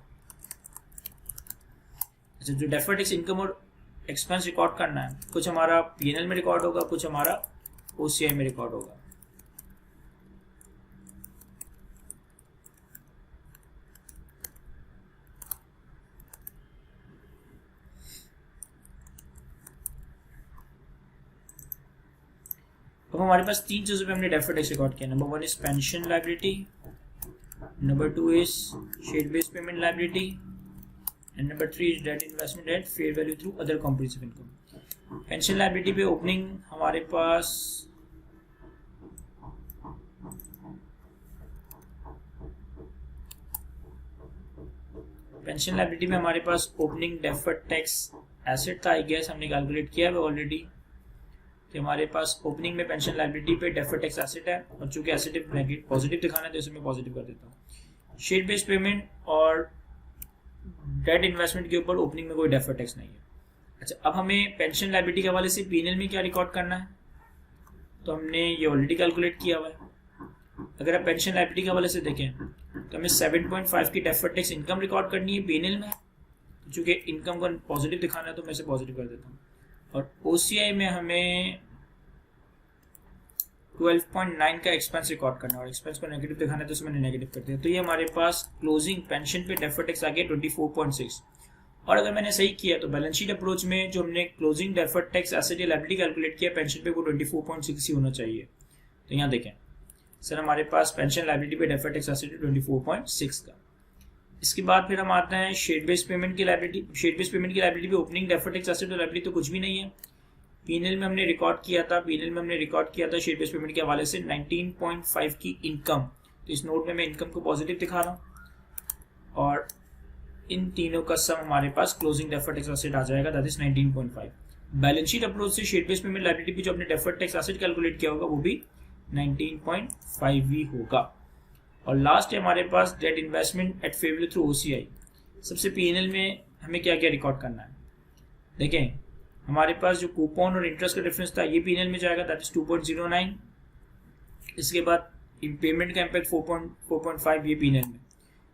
अच्छा, जो डेफर्ड टैक्स इनकम और एक्सपेंस रिकॉर्ड करना है, कुछ हमारा P&L में रिकॉर्ड होगा, कुछ हमारा OCI में रिकॉर्ड होगा। अब हमारे पास तीन चीजों पे हमने डेफर्ड टैक्स रिकॉर्ड किया। Number 1 is pension liability, number 2 is share based payment liability, and number 3 is debt investment at fair value through other comprehensive income. Pension liability पे ओपनिंग हमारे पास ओपनिंग डेफर्ड टैक्स एसेट था, आई गेस हमने कैलकुलेट किया है ऑलरेडी कि हमारे पास ओपनिंग में पेंशन लायबिलिटी पे डेफर्ड टैक्स एसेट है, और चूंकि एसेट पॉजिटिव दिखाना है तो इसे मैं पॉजिटिव कर देता हूँ। शेयर बेस्ड पेमेंट और डेट इन्वेस्टमेंट के ऊपर ओपनिंग में कोई डेफर्ड टैक्स नहीं है। अच्छा, अब हमें पेंशन लायबिलिटी के हवाले से पीएनएल में क्या रिकॉर्ड करना है, तो हमने ये ऑलरेडी कैलकुलेट किया हुआ है। अगर आप पेंशन लायबिलिटी के हवाले से देखें तो हमें 7.5 की डेफर्ड टैक्स इनकम रिकॉर्ड करनी है पीएनएल में, चूंकि इनकम को पॉजिटिव दिखाना है तो मैं इसे पॉजिटिव कर देता हूँ। और ओसीआई में हमें 12.9 का एक्सपेंस रिकॉर्ड करना है, और एक्सपेंस को नेगेटिव दिखाना है तो इसे मैंने नेगेटिव कर दिया। तो ये हमारे पास क्लोजिंग पेंशन पे डेफर्ड टैक्स आ गया 24.6। और अगर मैंने सही किया तो बैलेंस शीट अप्रोच में जो हमने क्लोजिंग डेफर्ड टैक्स एसेट या लायबिलिटी कैलकुलेट किया पेंशन पे वो 24.6 ही होना चाहिए। तो यहाँ देखें सर, हमारे पास पेंशन लायबिलिटी पे डेफर्ड टैक्स एसेट है 24.6 का। इसके बाद फिर हम आते हैं शेयर बेस्ड पेमेंट की लायबिलिटी। शेयर बेस्ड पेमेंट की लायबिलिटी पे ओपनिंग डेफर्ड टैक्स एसेट और लायबिलिटी तो कुछ भी नहीं है। पीएनएल में हमने रिकॉर्ड किया था शेयर बेस्ड पेमेंट के हवाले से 19.5 की इनकम। तो इस नोट में मैं इनकम को पॉजिटिव दिखा रहा हूँ, और इन तीनों का सम हमारे पास क्लोजिंग डेफर्ड टैक्स एसेट आ जाएगा, that is 19.5। Balance sheet approach से शेयर बेस्ड पेमेंट लायबिलिटी पे जो हमने डेफर्ड टैक्स एसेट कैलकुलेट किया होगा वो भी 19.5 ही होगा। और लास्ट है हमारे पास debt investment at fair value through OCI. सबसे पीएनएल में हमें क्या क्या रिकॉर्ड करना है, देखें हमारे पास जो कूपन और इंटरेस्ट का डिफरेंस था ये पीएनएल में जाएगा, दैट इज 2.09। इसके बाद पेमेंट का इम्पैक्ट 4.5 ये पीएनएल में।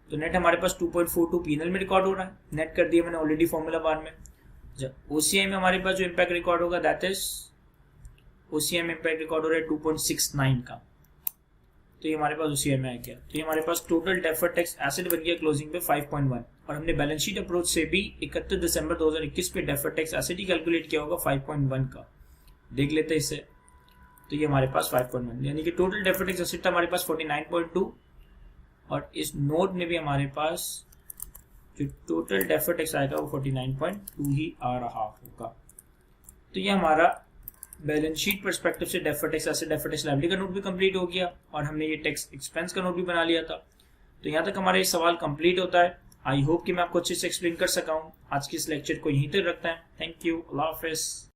तो नेट हमारे पास 2.42 पीएनएल में रिकॉर्ड हो रहा है, नेट कर दिया मैंने ऑलरेडी फॉर्मूला बार में। जब ओसीआई में हमारे पास जो इम्पैक्ट रिकॉर्ड होगा दैट इज ओसीआई में इम्पैक्ट रिकॉर्ड हो रहा है 2.69 का। तो ये हमारे पास ओसीआई में आ गया। तो ये हमारे पास टोटल डेफर्ड टैक्स एसेट बन गया क्लोजिंग पे 5.1। और हमने बैलेंस शीट अप्रोच से भी 31 दिसंबर 2021 पे डेफर्ड टैक्स एसेट ही कैलकुलेट किया होगा 5.1 का। देख लेते हैं इससे, तो ये हमारे पास 5.1 यानी कि टोटल डेफर्ड टैक्स एसेट था हमारे पास 49.2, और इस नोट में भी हमारे पास जो टोटल डेफर्ड टैक्स आएगा वो 49.2 ही आ रहा होगा। तो ये हमारा बैलेंस शीट पर्सपेक्टिव से deferred tax asset deferred tax liability का नोट भी कंप्लीट हो गया, और हमने ये टैक्स एक्सपेंस का नोट भी बना लिया था। तो यहाँ तक हमारा ये सवाल कंप्लीट होता है। आई होप कि मैं आपको अच्छे से एक्सप्लेन कर सका हूँ। आज के इस लेक्चर को यहीं तक रखते हैं। थैंक यू, अल्लाह हाफिज़।